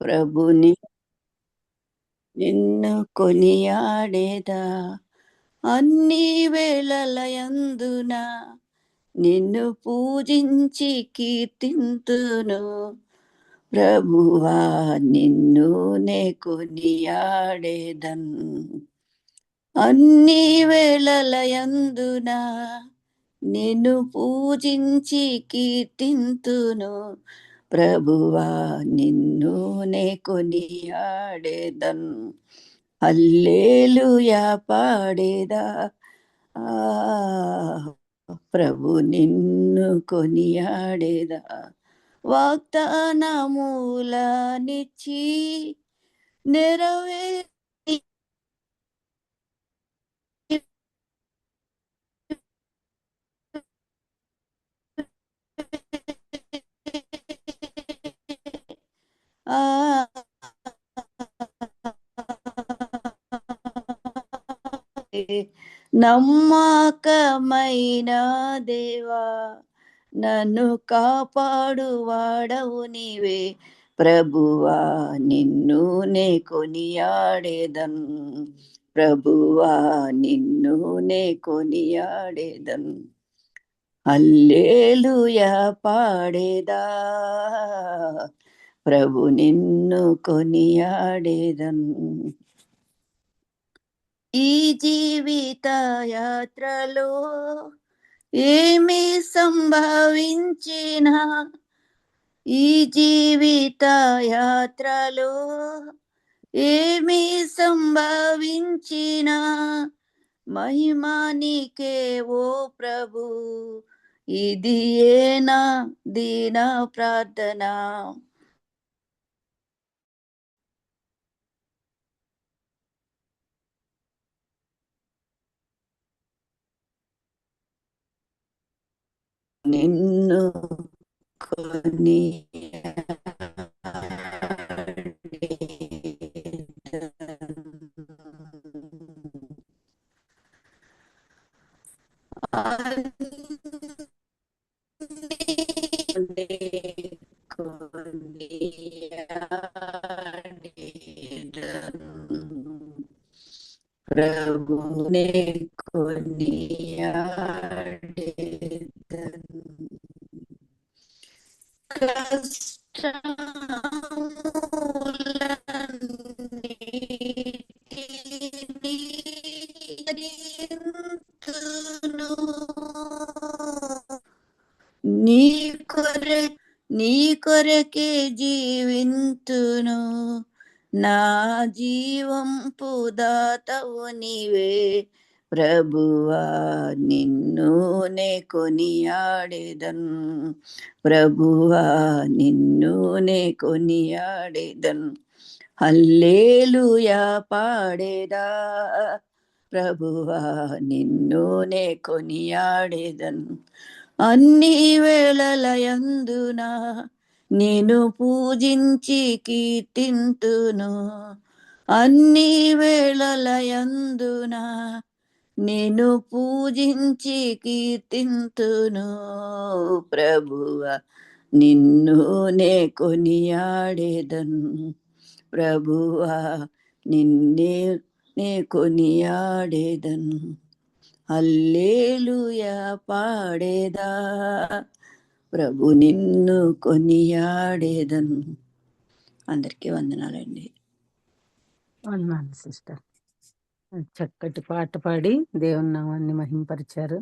ప్రభుని నిన్ను కొనియాడేదా అన్ని వేళలయందున నిన్ను పూజించి కీర్తింతును. ప్రభువా నిన్ను నే కొనియాడేదన్ అన్ని వేళలయందున నిన్ను పూజించి కీర్తింతును. ప్రభువా నిన్ను నే కొనియాడేదన్ హల్లెలూయా పాడేదా. ఆ ప్రభు నిన్ను కొనియాడేదా వాగ్దానమూలనిచ్చి నెరవేరి ఆ నమ్మకమైన దేవా నన్ను కాపాడువాడవు నీవే. ప్రభువా నిన్ను నే కొనియాడేదన్ ప్రభువా నిన్ను నే కొనియాడేదన్ హల్లెలూయా పాడేదా ప్రభు నిన్ను కొనియాడేదన్ ఈ జీవిత యాత్రలో ఏమి సంభవించినా ఈ జీవిత యాత్రలో ఏమి సంభవించినా మహిమానికే ఓ ప్రభు ఇది ఏనా దీన ప్రార్థన. నిన్ను కొని ప్రభునే కొనియాడేదన్ కష్టములన్నిటినీ భరింతును. నీ కొర నీ కొరకే జీవింతును నా జీవంపు దాతవు నీవే. ప్రభువా నిన్ను నే కొనియాడేదన్ ప్రభువా నిన్ను నే కొనియాడేదన్ హల్లెలూయా పాడేదా. ప్రభువా నిన్ను నే కొనియాడేదన్ అన్ని వేళలయందున నేను పూజించి కీర్తింతును. అన్ని వేళలయందున నేను పూజించి కీర్తింతును. ప్రభువ నిన్ను నే కొనియాడేదన్ ప్రభువ నిన్నే నే కొనియాడేదన్ హల్లెలూయా పాడేదా ప్రభు నిన్ను కొనియాడేదన్. అందరికీ వందనాలండి. వందనాలు సిస్టర్. చక్కటి పాట పాడి దేవుని నామాన్ని మహింపరిచారు.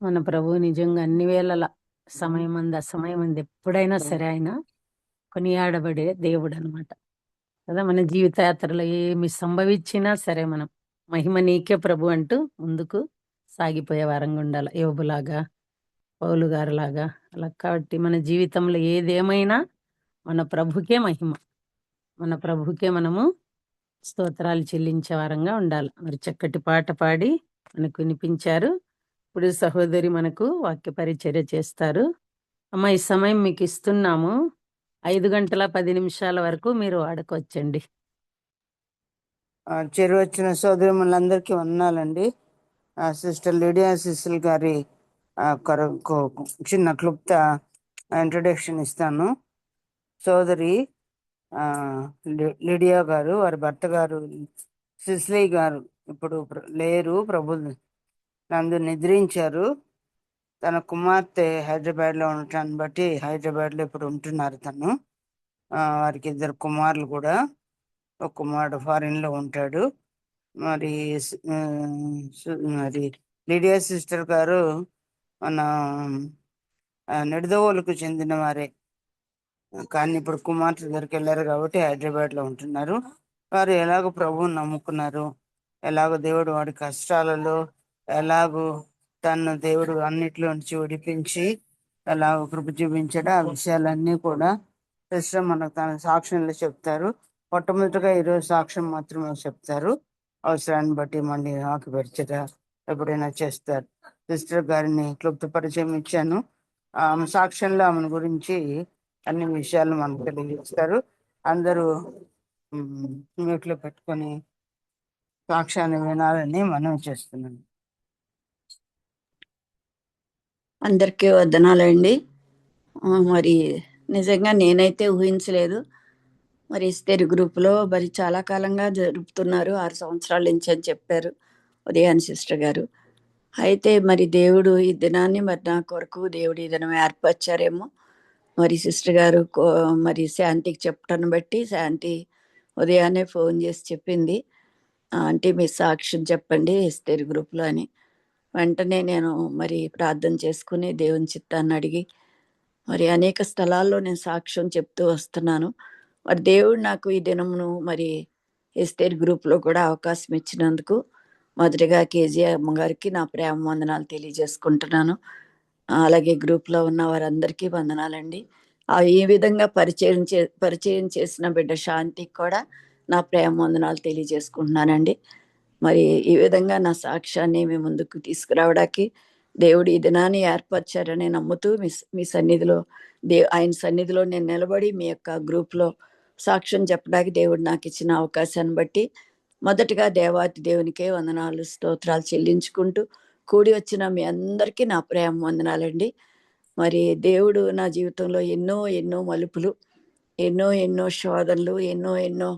మన ప్రభు నిజంగా అన్ని వేళల సమయం అంది అసమయం అంది ఎప్పుడైనా సరే ఆయన కొనియాడబడే దేవుడు అనమాట కదా. మన జీవితయాత్రలో ఏమి సంభవించినా సరే మనం మహిమ నీకే ప్రభు అంటూ ముందుకు సాగిపోయే వారంగా ఉండాలి. యోబులాగా పౌలు గారు లాగా అలా. కాబట్టి మన జీవితంలో ఏదేమైనా మన ప్రభుకే మహిమ, మన ప్రభుకే మనము స్తోత్రాలు చెల్లించే వారంగా ఉండాలి. మరి చక్కటి పాట పాడి మనకు వినిపించారు. ఇప్పుడు సహోదరి మనకు వాక్య పరిచర్య చేస్తారు. అమ్మ ఈ సమయం మీకు ఇస్తున్నాము. 5:10 వరకు మీరు వాడుకోవచ్చండి. చెరు వచ్చిన సోదరులందరికీ వందనాలండి. సిస్టర్ లిడియా సిస్టర్ గారి చిన్న క్లుప్త ఇంట్రొడక్షన్ ఇస్తాను. సోదరి ఆ, లిడియా గారు, వారి భర్త గారు సిస్లీ గారు ఇప్పుడు లేరు, ప్రభు నందు నిద్రించారు. తన కుమార్తె హైదరాబాద్లో ఉండటాన్ని బట్టి హైదరాబాద్లో ఇప్పుడు ఉంటున్నారు తను. వారికి 2 కుమారులు కూడా, ఒక కుమారుడు ఫారిన్లో ఉంటాడు. మరి మరి లిడియా సిస్టర్ గారు మన నిడదవోలుకు చెందిన వారే, కానీ ఇప్పుడు కుమార్తె దగ్గరికి వెళ్ళారు కాబట్టి హైదరాబాద్లో ఉంటున్నారు. వారు ఎలాగో ప్రభువుని నమ్ముకున్నారు, ఎలాగో దేవుడు వాడి కష్టాలలో ఎలాగో తను దేవుడు అన్నిట్లో నుంచి విడిపించి ఎలాగో కృప చూపించాడు, ఆ విషయాలన్నీ కూడా సిస్టర్ మనకు తన సాక్ష్యంలో చెప్తారు. మొట్టమొదటిగా ఈరోజు సాక్ష్యం మాత్రమే చెప్తారు, అవసరాన్ని బట్టి మళ్ళీ నాకు పరిచయ ఎప్పుడైనా చేస్తారు. సిస్టర్ గారిని క్లుప్త పరిచయం ఇచ్చాను. ఆమె సాక్ష్యంలో ఆమెను గురించి అన్ని విషయాలు మనకు తెలియజేస్తారు. అందరూ మ్యూట్లో పెట్టుకొని సాక్ష్యాన్ని వినాలని మనం చేస్తున్నాను. అందరికీ వందనాలండి. మరి నిజంగా నేనైతే ఊహించలేదు. మరి ఇస్తేరు గ్రూపులో మరి చాలా కాలంగా జరుపుతున్నారు, 6 సంవత్సరాల నుంచి అని చెప్పారు ఉదయాన్ సిస్టర్ గారు. అయితే మరి దేవుడు ఈ దినాన్ని మరి నా కొరకు దేవుడు ఈ దినం ఏర్పరిచారేమో. మరి సిస్టర్ గారు మరి శాంతికి చెప్పటాన్ని బట్టి శాంతి ఉదయాన్నే ఫోన్ చేసి చెప్పింది, ఆంటీ మీ సాక్ష్యం చెప్పండి ఇస్తేరు గ్రూప్లో అని. వెంటనే నేను మరి ప్రార్థన చేసుకుని దేవుని చిత్తాన్ని అడిగి మరి అనేక స్థలాల్లో నేను సాక్ష్యం చెప్తూ వస్తున్నాను. మరి దేవుడు నాకు ఈ దినమును మరి ఎస్తేర్ గ్రూప్లో కూడా అవకాశం ఇచ్చినందుకు మొదటిగా కేజీ అమ్మగారికి నా ప్రేమ వందనాలు తెలియజేసుకుంటున్నాను. అలాగే గ్రూప్లో ఉన్న వారందరికీ వందనాలండి. ఈ విధంగా పరిచయం చేసిన బిడ్డ శాంతికి కూడా నా ప్రేమ వందనాలు తెలియజేసుకుంటున్నానండి. మరి ఈ విధంగా నా సాక్ష్యాన్ని మీ ముందుకు తీసుకురావడానికి దేవుడు ఈ దినాన్ని ఏర్పరిచారని నమ్ముతూ మీ సన్నిధిలో ఆయన సన్నిధిలో నేను నిలబడి మీ యొక్క గ్రూప్లో సాక్ష్యం చెప్పడానికి దేవుడు నాకు ఇచ్చిన అవకాశాన్ని బట్టి మొదటగా దేవాతి దేవునికే వందనాలు స్తోత్రాలు చెల్లించుకుంటూ కూడి వచ్చిన మీ అందరికీ నా ప్రేమ వందనాలండి. మరి దేవుడు నా జీవితంలో ఎన్నో ఎన్నో మలుపులు, ఎన్నో ఎన్నో శోధనలు, ఎన్నో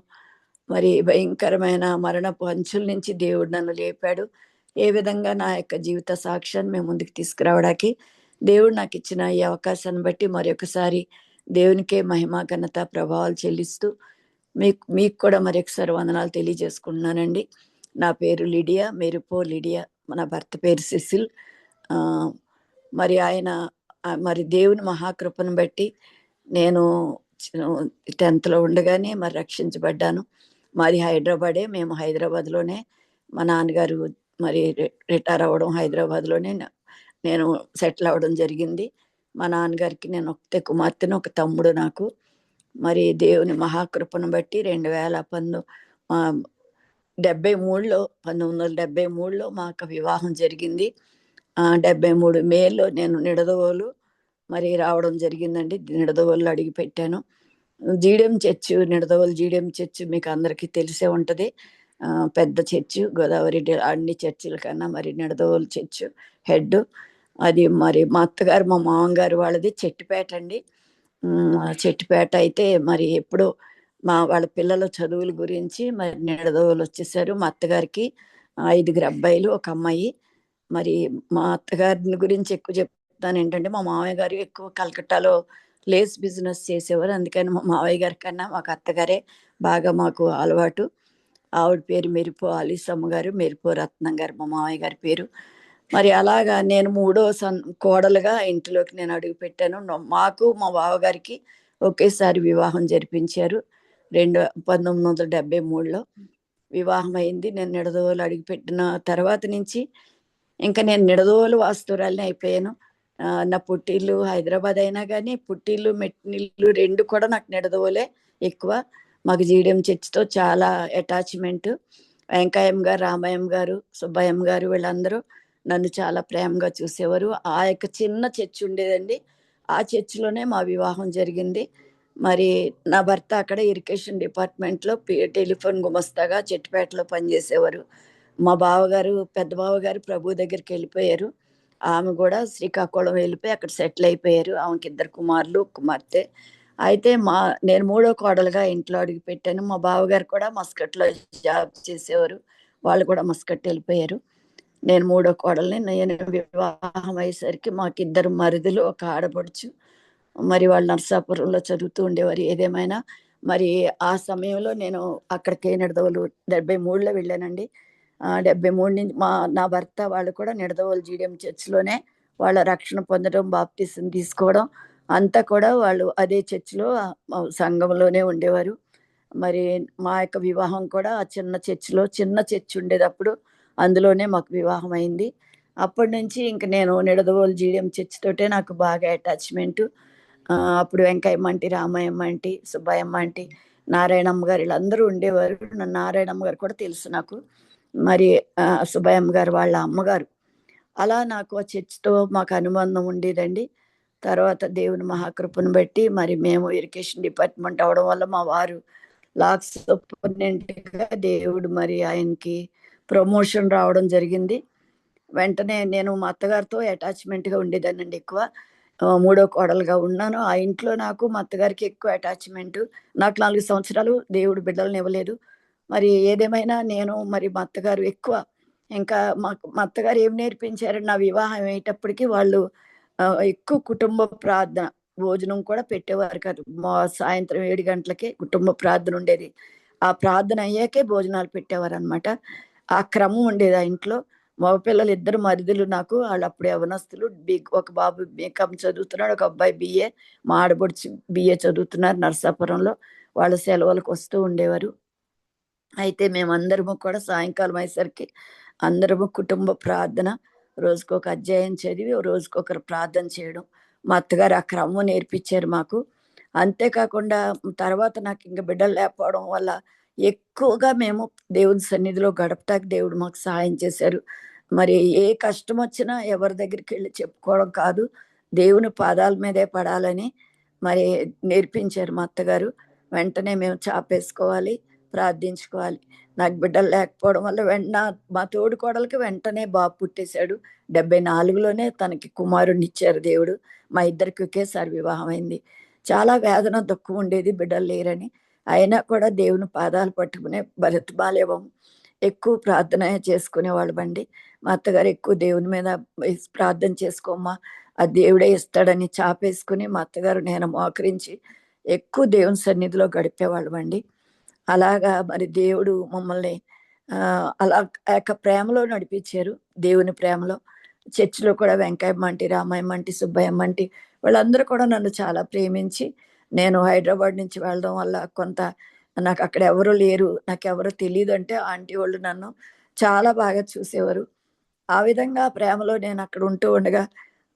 మరి భయంకరమైన మరణపు అంచుల నుంచి దేవుడు నన్ను లేపాడు. ఏ విధంగా నా యొక్క జీవిత సాక్ష్యాన్ని మేము ముందుకు తీసుకురావడానికి దేవుడు నాకు ఇచ్చిన ఈ అవకాశాన్ని బట్టి మరొకసారి దేవునికే మహిమ ఘనత ప్రభావాలు చెల్లిస్తూ మీకు కూడా మరొకసారి వందనాలు తెలియజేసుకుంటున్నానండి. నా పేరు లిడియా, మెరుపో లిడియా. మన భర్త పేరు సిసిల్. మరి ఆయన మరి దేవుని మహాకృపను బట్టి నేను 10th ఉండగానే మరి రక్షించబడ్డాను. మాది హైదరాబాదే, మేము హైదరాబాద్లోనే మా నాన్నగారు మరి రిటైర్ అవ్వడం హైదరాబాద్లోనే నేను సెటిల్ అవ్వడం జరిగింది. మా నాన్నగారికి నేను ఒకతే కుమార్తెను, ఒక తమ్ముడు నాకు. మరి దేవుని మహాకృపను బట్టి 1973లో మాకు వివాహం జరిగింది. 73 మేలో నేను నిడదవోలు మరి రావడం జరిగిందండి. నిడదవోలు అడిగి పెట్టాను. జీడియం చర్చ్, నిడదవోలు జీడియం చర్చ్ మీకు అందరికీ తెలిసే ఉంటుంది. పెద్ద చర్చ్, గోదావరి అన్ని చర్చిల కన్నా మరి నిడదవోలు చర్చ్ హెడ్ అది. మరి మా అత్తగారు మా మామగారు వాళ్ళది చెట్టుపేట అండి. చెట్టుపేట అయితే మరి ఎప్పుడో వాళ్ళ పిల్లల చదువుల గురించి మరి నిడదవోలు వచ్చేసారు. మా అత్తగారికి 5 అబ్బాయిలు, ఒక అమ్మాయి. మరి మా అత్తగారిని గురించి ఎక్కువ చెప్తాను ఏంటంటే, మా మామయ్య గారు ఎక్కువ కలకట్టాలో లేస్ బిజినెస్ చేసేవారు. అందుకని మా మావయ్య గారి కన్నా మాకు అత్తగారే బాగా మాకు అలవాటు. ఆవిడ పేరు మెరుపు ఆలీసమ్మ గారు, మెరుపు రత్నం గారు మా మావయ్య గారి పేరు. మరి అలాగా నేను 3వ కోడలుగా ఇంటిలోకి నేను అడుగు పెట్టాను. మాకు మా బావగారికి ఒకేసారి వివాహం జరిపించారు. 1973లో వివాహం అయింది. నేను నిడదవోలు అడుగుపెట్టిన తర్వాత నుంచి ఇంకా నేను నిడదవోలు వాస్తురాలని అయిపోయాను. నా పుట్టిల్లు హైదరాబాద్ అయినా కానీ పుట్టిల్లు మెట్టిల్లు 2 కూడా నాకు నిడదవోలే ఎక్కువ. మాకు జీడియం చర్చితో చాలా అటాచ్మెంట్. వెంకయ్యం గారు, రామయ్యం గారు, సుబ్బయ్యం గారు వీళ్ళందరూ నన్ను చాలా ప్రేమగా చూసేవారు. ఆ యొక్క చిన్న చర్చ్ ఉండేదండి, ఆ చర్చిలోనే మా వివాహం జరిగింది. మరి నా భర్త అక్కడ ఇరిగేషన్ డిపార్ట్మెంట్లో టెలిఫోన్ గుమస్తాగా చెట్టుపేటలో పనిచేసేవారు. మా బావగారు, పెద్ద బావగారు ప్రభు దగ్గరికి వెళ్ళిపోయారు. ఆమె కూడా శ్రీకాకుళం వెళ్ళిపోయి అక్కడ సెటిల్ అయిపోయారు. ఆమెకి 2 కుమారులు, కుమార్తె. అయితే నేను మూడో కోడలుగా ఇంట్లో అడుగు పెట్టాను. మా బావగారు కూడా మస్కట్‌లో జాబ్ చేసేవారు. వాళ్ళు కూడా మస్కట్ వెళ్ళిపోయారు. నేను మూడో కోడలిని. నేను వివాహం అయ్యేసరికి మాకిద్దరు మరుదులు, ఒక ఆడపడుచు. మరి వాళ్ళు నరసాపురంలో చదువుతూ ఉండేవారు. ఏదేమైనా మరి ఆ సమయంలో నేను అక్కడికి నిడదవోలు 73లో వెళ్ళానండి. 73 నుంచి నా భర్త వాళ్ళు కూడా నిడదవోలు జీడిఎం చర్చ్‌లోనే వాళ్ళ రక్షణ పొందడం, బాప్తిసం తీసుకోవడం అంతా కూడా వాళ్ళు అదే చర్చ్‌లో సంఘంలోనే ఉండేవారు. మరి మా యొక్క వివాహం కూడా ఆ చిన్న చర్చ్‌లో, చిన్న చర్చ్ ఉండేదప్పుడు. అందులోనే మాకు వివాహం అయింది. అప్పటినుంచి ఇంక నేను నిడదవోలు జీడిఎం చర్చ్ తోటే నాకు బాగా అటాచ్‌మెంటు. అప్పుడు Venkayamma aunty, Ramayyamma aunty, Subbayamma aunty, Narayanamma గారు వీళ్ళందరూ ఉండేవారు. నారాయణమ్మ గారు కూడా తెలుసు నాకు. మరి సుబ్బయ్యమ్మ గారు వాళ్ళ అమ్మగారు. అలా నాకు ఆ చర్చ్‌తో మాకు అనుబంధం ఉండేదండి. తర్వాత దేవుని మహాకృపను బట్టి మరి మేము ఇరిగేషన్ డిపార్ట్‌మెంట్ అవ్వడం వల్ల మా వారు లాక్స్ సూపరింటెండెంట్‌గా దేవుడు మరి ఆయనకి ప్రమోషన్ రావడం జరిగింది. వెంటనే నేను మా అత్తగారితో అటాచ్‌మెంట్‌గా ఉండేదాన్నండి ఎక్కువ. మూడో కోడలుగా ఉన్నాను. ఆ ఇంట్లో నాకు మా అత్తగారికి ఎక్కువ అటాచ్‌మెంటు. నాకు 4 సంవత్సరాలు దేవుడు బిడ్డలనివ్వలేదు. మరి ఏదేమైనా నేను మరి మా అత్తగారు ఎక్కువ ఇంకా మా అత్తగారు ఏం నేర్పించారంటే నా వివాహం అయ్యేటప్పటికి వాళ్ళు ఎక్కువ కుటుంబ ప్రార్థన, భోజనం కూడా పెట్టేవారు కాదు. సాయంత్రం 7 గంటలకే కుటుంబ ప్రార్థన ఉండేది. ఆ ప్రార్థన అయ్యాకే భోజనాలు పెట్టేవారనమాట. ఆ క్రమం ఉండేది ఆ ఇంట్లో. మగపిల్లలు ఇద్దరు మరుదులు నాకు. ఆళ్ళప్పుడు యవ్వనస్తులు. ఒక బాబు బీకామ్ చదువుతున్నాడు. ఒక అబ్బాయి బీఏ. మా ఆడపడుచు బీఏ చదువుతున్నారు నరసాపురంలో. వాళ్ళు సెలవులకు వస్తూ ఉండేవారు. అయితే మేమందరము కూడా సాయంకాలం అయ్యేసరికి అందరము కుటుంబ ప్రార్థన, రోజుకొక అధ్యాయం చదివి, రోజుకొకరు ప్రార్థన చేయడం. మా అత్తగారు ఆ క్రమం నేర్పించారు మాకు. అంతే కాకుండా తర్వాత నాకింక బిడ్డలు లేకపోవడం వల్ల ఎక్కువగా మేము దేవుని సన్నిధిలో గడపటానికి దేవుడు మాకు సహాయం చేశారు. మరి ఏ కష్టమొచ్చినా ఎవరి దగ్గరికెళ్ళి చెప్పుకోవడం కాదు. దేవుని పాదాల మీదే పడాలని మరి నేర్పించారు మా అత్తగారు. వెంటనే మేము చాపేసుకోవాలి, ప్రార్థించుకోవాలి. నాకు బిడ్డలు లేకపోవడం వల్ల మా తోడికోడలికి వెంటనే బాబు పుట్టేసాడు. 74లోనే తనకి కుమారుడినిచ్చారు దేవుడు. మా ఇద్దరికి ఒకేసారి వివాహమైంది. చాలా వేదన, దుఃఖం ఉండేది బిడ్డలు లేరని. అయినా కూడా దేవుని పాదాలు పట్టుకునే బ్రతిమాలేవాం. ఎక్కువ ప్రార్థన చేసుకునేవాళ్ళమండి. మా అత్తగారు ఎక్కువ దేవుని మీద ప్రార్థన చేసుకోమ్మా, ఆ దేవుడే ఇస్తాడని చాపేసుకుని మా అత్తగారు నేను మోకరించి ఎక్కువ దేవుని సన్నిధిలో గడిపేవాళ్ళమండి. అలాగా మరి దేవుడు మమ్మల్ని అలా ఆ యొక్క ప్రేమలో నడిపించారు. దేవుని ప్రేమలో. చర్చిలో కూడా Venkayamma aunty, Ramayyamma aunty, Subbayamma aunty వాళ్ళందరూ కూడా నన్ను చాలా ప్రేమించి, నేను హైదరాబాద్ నుంచి వెళ్ళడం వల్ల కొంత నాకక్కడ ఎవరు లేరు, నాకెవరు తెలీదంటే ఆంటీ వాళ్ళు నన్ను చాలా బాగా చూసేవారు. ఆ విధంగా ప్రేమలో నేనక్కడ ఉంటూ ఉండగా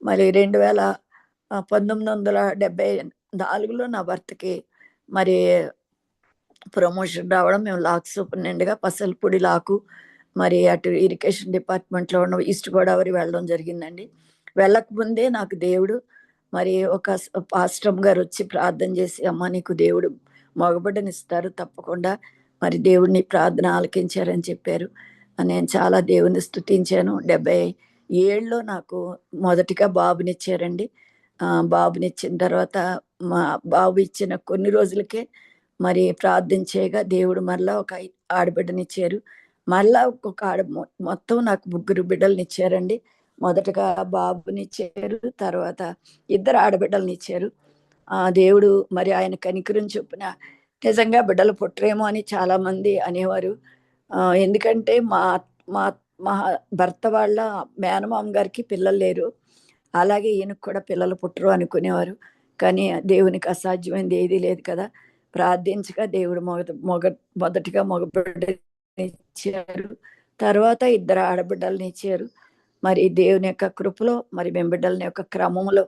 మరి 1974లో నా భర్తకి మరి ప్రమోషన్ రావడం, మేము లాక్ సూపరింటెండెంట్‌గా పసలపూడి లాకు, మరి అటు ఇరిగేషన్ డిపార్ట్‌మెంట్‌లో ఉన్న ఈస్ట్ గోదావరి వెళ్ళడం జరిగిందండి. వెళ్ళకముందే నాకు దేవుడు మరి ఒక పాస్టమ్ గారొచ్చి ప్రార్థన చేసి, "అమ్మ నీకు దేవుడు మగబిడ్డనిస్తారు తప్పకుండా. మరి దేవుడు నీ ప్రార్థన ఆలకించారని" చెప్పారు. నేను చాలా దేవుని స్తుతించాను. 77లో నాకు మొదటిగా బాబునిచ్చారండి. బాబునిచ్చిన తర్వాత మా బాబు ఇచ్చిన కొన్ని రోజులకే మరి ప్రార్థన చేయగా దేవుడు మరలా ఒక ఆడబిడ్డనిచ్చారు. మరలా ఒక్కొక్క మొత్తం నాకు ముగ్గురు బిడ్డలనిచ్చారండి. మొదటగా బాబునిచ్చారు. తర్వాత ఇద్దరు ఆడబిడ్డలనిచ్చారు. దేవుడు మరి ఆయన కనికరం చొప్పున నిజంగా బిడ్డలు పుట్టరేమో అని చాలామంది అనేవారు. ఎందుకంటే మా మా భర్త వాళ్ళ మేనమామ గారికి పిల్లలు లేరు. అలాగే ఈయనకు కూడా పిల్లలు పుట్టరు అనుకునేవారు. కానీ దేవునికి అసాధ్యమైనది ఏదీ లేదు కదా! ప్రార్థించగా దేవుడు మొదటిగా మగబిడ్డనిచ్చారు. తర్వాత ఇద్దరు ఆడబిడ్డలనిచ్చారు. మరి దేవుని యొక్క కృపలో మరి మేము బిడ్డలని యొక్క క్రమంలో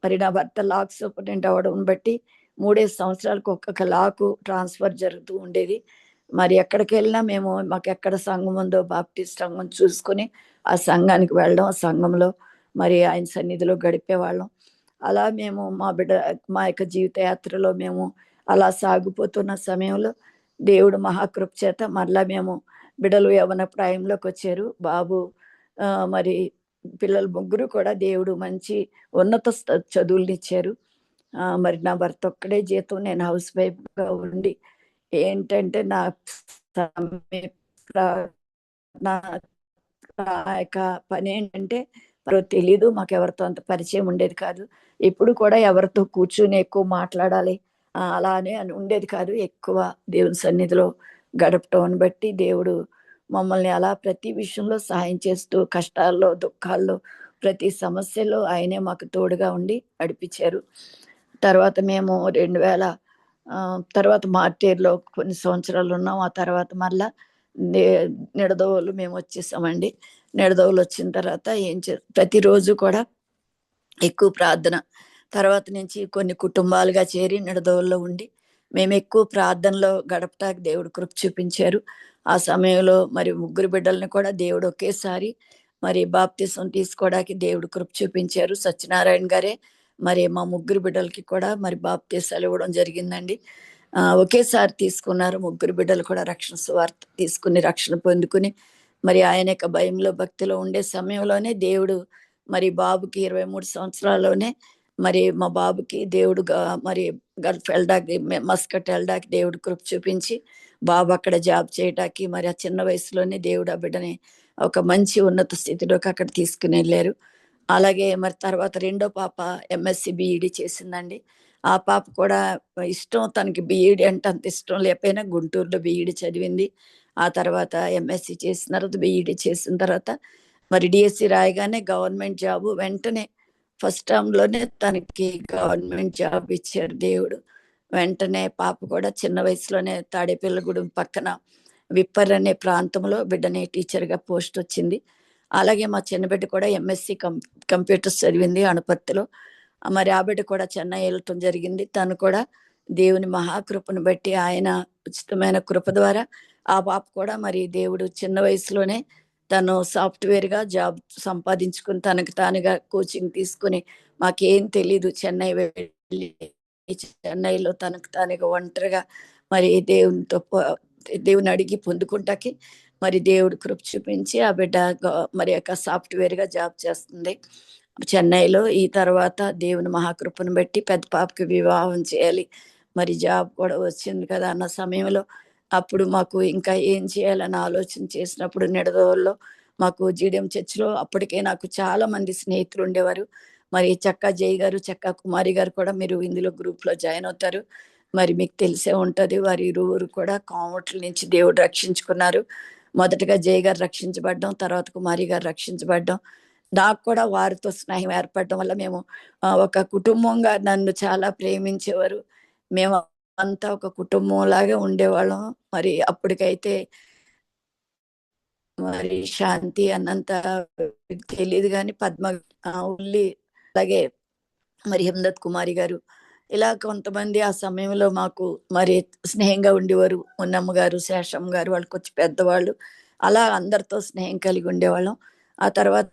మరి నా భర్త లాక్ సూపరింటెండెంట్ అవ్వడం బట్టి 3 సంవత్సరాలకు ఒక్కొక్క లాకు ట్రాన్స్‌ఫర్ జరుగుతూ ఉండేది. మరి ఎక్కడికెళ్ళినా మాకెక్కడ సంఘం ఉందో బాప్టిస్ట్ సంఘం చూసుకొని, ఆ సంఘానికి వెళ్ళడం, ఆ సంఘంలో మరి ఆయన సన్నిధిలో గడిపేవాళ్ళం. అలా మేము మా యొక్క జీవిత యాత్రలో మేము అలా సాగిపోతున్న సమయంలో దేవుడు మహాకృప చేత మరలా మేము బిడ్డలు యవ్వన ప్రాయంలోకొచ్చారు. బాబు మరి పిల్లలు ముగ్గురు కూడా దేవుడు మంచి ఉన్నత చదువులనిచ్చారు. మరి నా భర్త ఒక్కడే జీతం, నేను హౌస్ వైఫ్గా ఉండి ఏంటంటే నా సమయ ప్రా- నా ఆ యొక్క పని ఏంటంటే మరో తెలీదు, మాకు ఎవరితో అంత పరిచయం ఉండేది కాదు. ఎప్పుడు కూడా ఎవరితో కూర్చుని ఎక్కువ మాట్లాడాలి అలానే అని ఉండేది కాదు. ఎక్కువ దేవుని సన్నిధిలో గడపటం బట్టి దేవుడు మమ్మల్ని అలా ప్రతి విషయంలో సహాయం చేస్తూ, కష్టాల్లో దుఃఖాల్లో ప్రతి సమస్యలో ఆయనే మాకు తోడుగా ఉండి నడిపించారు. తర్వాత మేము 2000 తర్వాత మార్టేర్లో కొన్ని సంవత్సరాలు ఉన్నాం. ఆ తర్వాత మళ్ళా నే నిడదవోలు మేము వచ్చేసామండి. నిడదవోలు వచ్చిన తర్వాత ప్రతిరోజు కూడా ఎక్కువ ప్రార్థన. తర్వాత నుంచి కొన్ని కుటుంబాలుగా చేరి నిడదవోలులో ఉండి మేము ఎక్కువ ప్రార్థనలో గడపటానికి దేవుడు కృప చూపించారు. ఆ సమయంలో మరి ముగ్గురు బిడ్డల్ని కూడా దేవుడు ఒకేసారి మరి బాప్తిసం తీసుకోవడానికి దేవుడు కృప చూపించారు. సత్యనారాయణ గారే మరి మా ముగ్గురు బిడ్డలకి కూడా మరి బాప్తీసాలు ఇవ్వడం జరిగిందండి. ఒకేసారి తీసుకున్నారు. ముగ్గురు బిడ్డలు కూడా రక్షణ సువార్త తీసుకుని రక్షణ పొందుకుని మరి ఆయన యొక్క భయంలో భక్తిలో ఉండే సమయంలోనే దేవుడు మరి బాబుకి 23 సంవత్సరాల్లోనే మరి మా బాబుకి దేవుడు మరి గల్ఫ్ వెళ్ళడానికి, మస్కట్ వెళ్ళడానికి దేవుడు కృప చూపించి బాబు అక్కడ జాబ్ చేయడానికి మరి ఆ చిన్న వయసులోనే దేవుడు ఆ బిడ్డని ఒక మంచి ఉన్నత స్థితిలోకి అక్కడ తీసుకుని వెళ్ళారు. అలాగే మరి తర్వాత రెండో పాప ఎంఎస్సి బిఈడి చేసిందండి. ఆ పాప కూడా ఇష్టం, తనకి బిఈడి అంటే అంత ఇష్టం లేకపోయినా గుంటూరులో బిఈడి చదివింది. ఆ తర్వాత ఎంఎస్సి చేసిన తర్వాత బిఈడి చేసిన తర్వాత మరి డిఎస్సి రాయగానే గవర్నమెంట్ జాబు వెంటనే ఫస్ట్ టర్మ్లోనే తనకి గవర్నమెంట్ జాబ్ ఇచ్చారు దేవుడు. వెంటనే పాప కూడా చిన్న వయసులోనే తాడేపల్లిగూడెం పక్కన విప్పర్ అనే ప్రాంతంలో బిడ్డని టీచర్గా పోస్ట్ వచ్చింది. అలాగే మా చిన్న బిడ్డ కూడా ఎంఎస్సి కంప్యూటర్స్ చదివింది అనపర్తిలో. మరి ఆ బిడ్డ కూడా చెన్నై వెళ్ళటం జరిగింది. తను కూడా దేవుని మహాకృపను బట్టి ఆయన ఉచితమైన కృప ద్వారా ఆ పాప కూడా మరి దేవుడు చిన్న వయసులోనే తను సాఫ్ట్వేర్గా జాబ్ సంపాదించుకుని తనకు తానుగా కోచింగ్ తీసుకుని, మాకేం తెలీదు, చెన్నై వెళ్ళి చెన్నైలో తనకు తానుగా ఒంటరిగా మరి దేవుని అడిగి పొందుకుంటాకి మరి దేవుడు కృప చూపించి ఆ బిడ్డ మరి యొక్క సాఫ్ట్వేర్గా జాబ్ చేస్తుంది చెన్నైలో. ఈ తర్వాత దేవుని మహాకృపను బట్టి పెద్ద పాపకి వివాహం చేయాలి, మరి జాబ్ కూడా వచ్చింది కదా అన్న సమయంలో అప్పుడు మాకు ఇంకా ఏం చేయాలని ఆలోచన చేసినప్పుడు నిడదవోలులో మాకు జీడియం చర్చిలో అప్పటికే నాకు చాలా మంది స్నేహితులు ఉండేవారు. మరి చక్కా జై గారు, చక్కా కుమారి గారు కూడా మీరు ఇందులో గ్రూప్లో జాయిన్ అవుతారు, మరి మీకు తెలిసే ఉంటుంది. వారి ఇరువురు కూడా కామట్ల నుంచి దేవుడు రక్షించుకున్నారు. మొదటగా జై గారు రక్షించబడ్డం, తర్వాత కుమారి గారు రక్షించబడ్డం. నాకు కూడా వారితో స్నేహం ఏర్పడడం వల్ల మేము ఒక కుటుంబంగా నన్ను చాలా ప్రేమించేవారు. మేము అంతా ఒక కుటుంబం లాగా ఉండేవాళ్ళం. మరి అప్పటికైతే మరి శాంతి అన్నంత తెలియదు కానీ పద్మ ఉల్లి, అలాగే మరి హిమ్దత్ కుమారి గారు, ఇలా కొంతమంది ఆ సమయంలో మాకు మరి స్నేహంగా ఉండేవారు. ఉన్నమ్మ గారు, శేషమ్మ గారు, వాళ్ళు కొంచెం పెద్దవాళ్ళు. అలా అందరితో స్నేహం కలిగి ఉండేవాళ్ళం. ఆ తర్వాత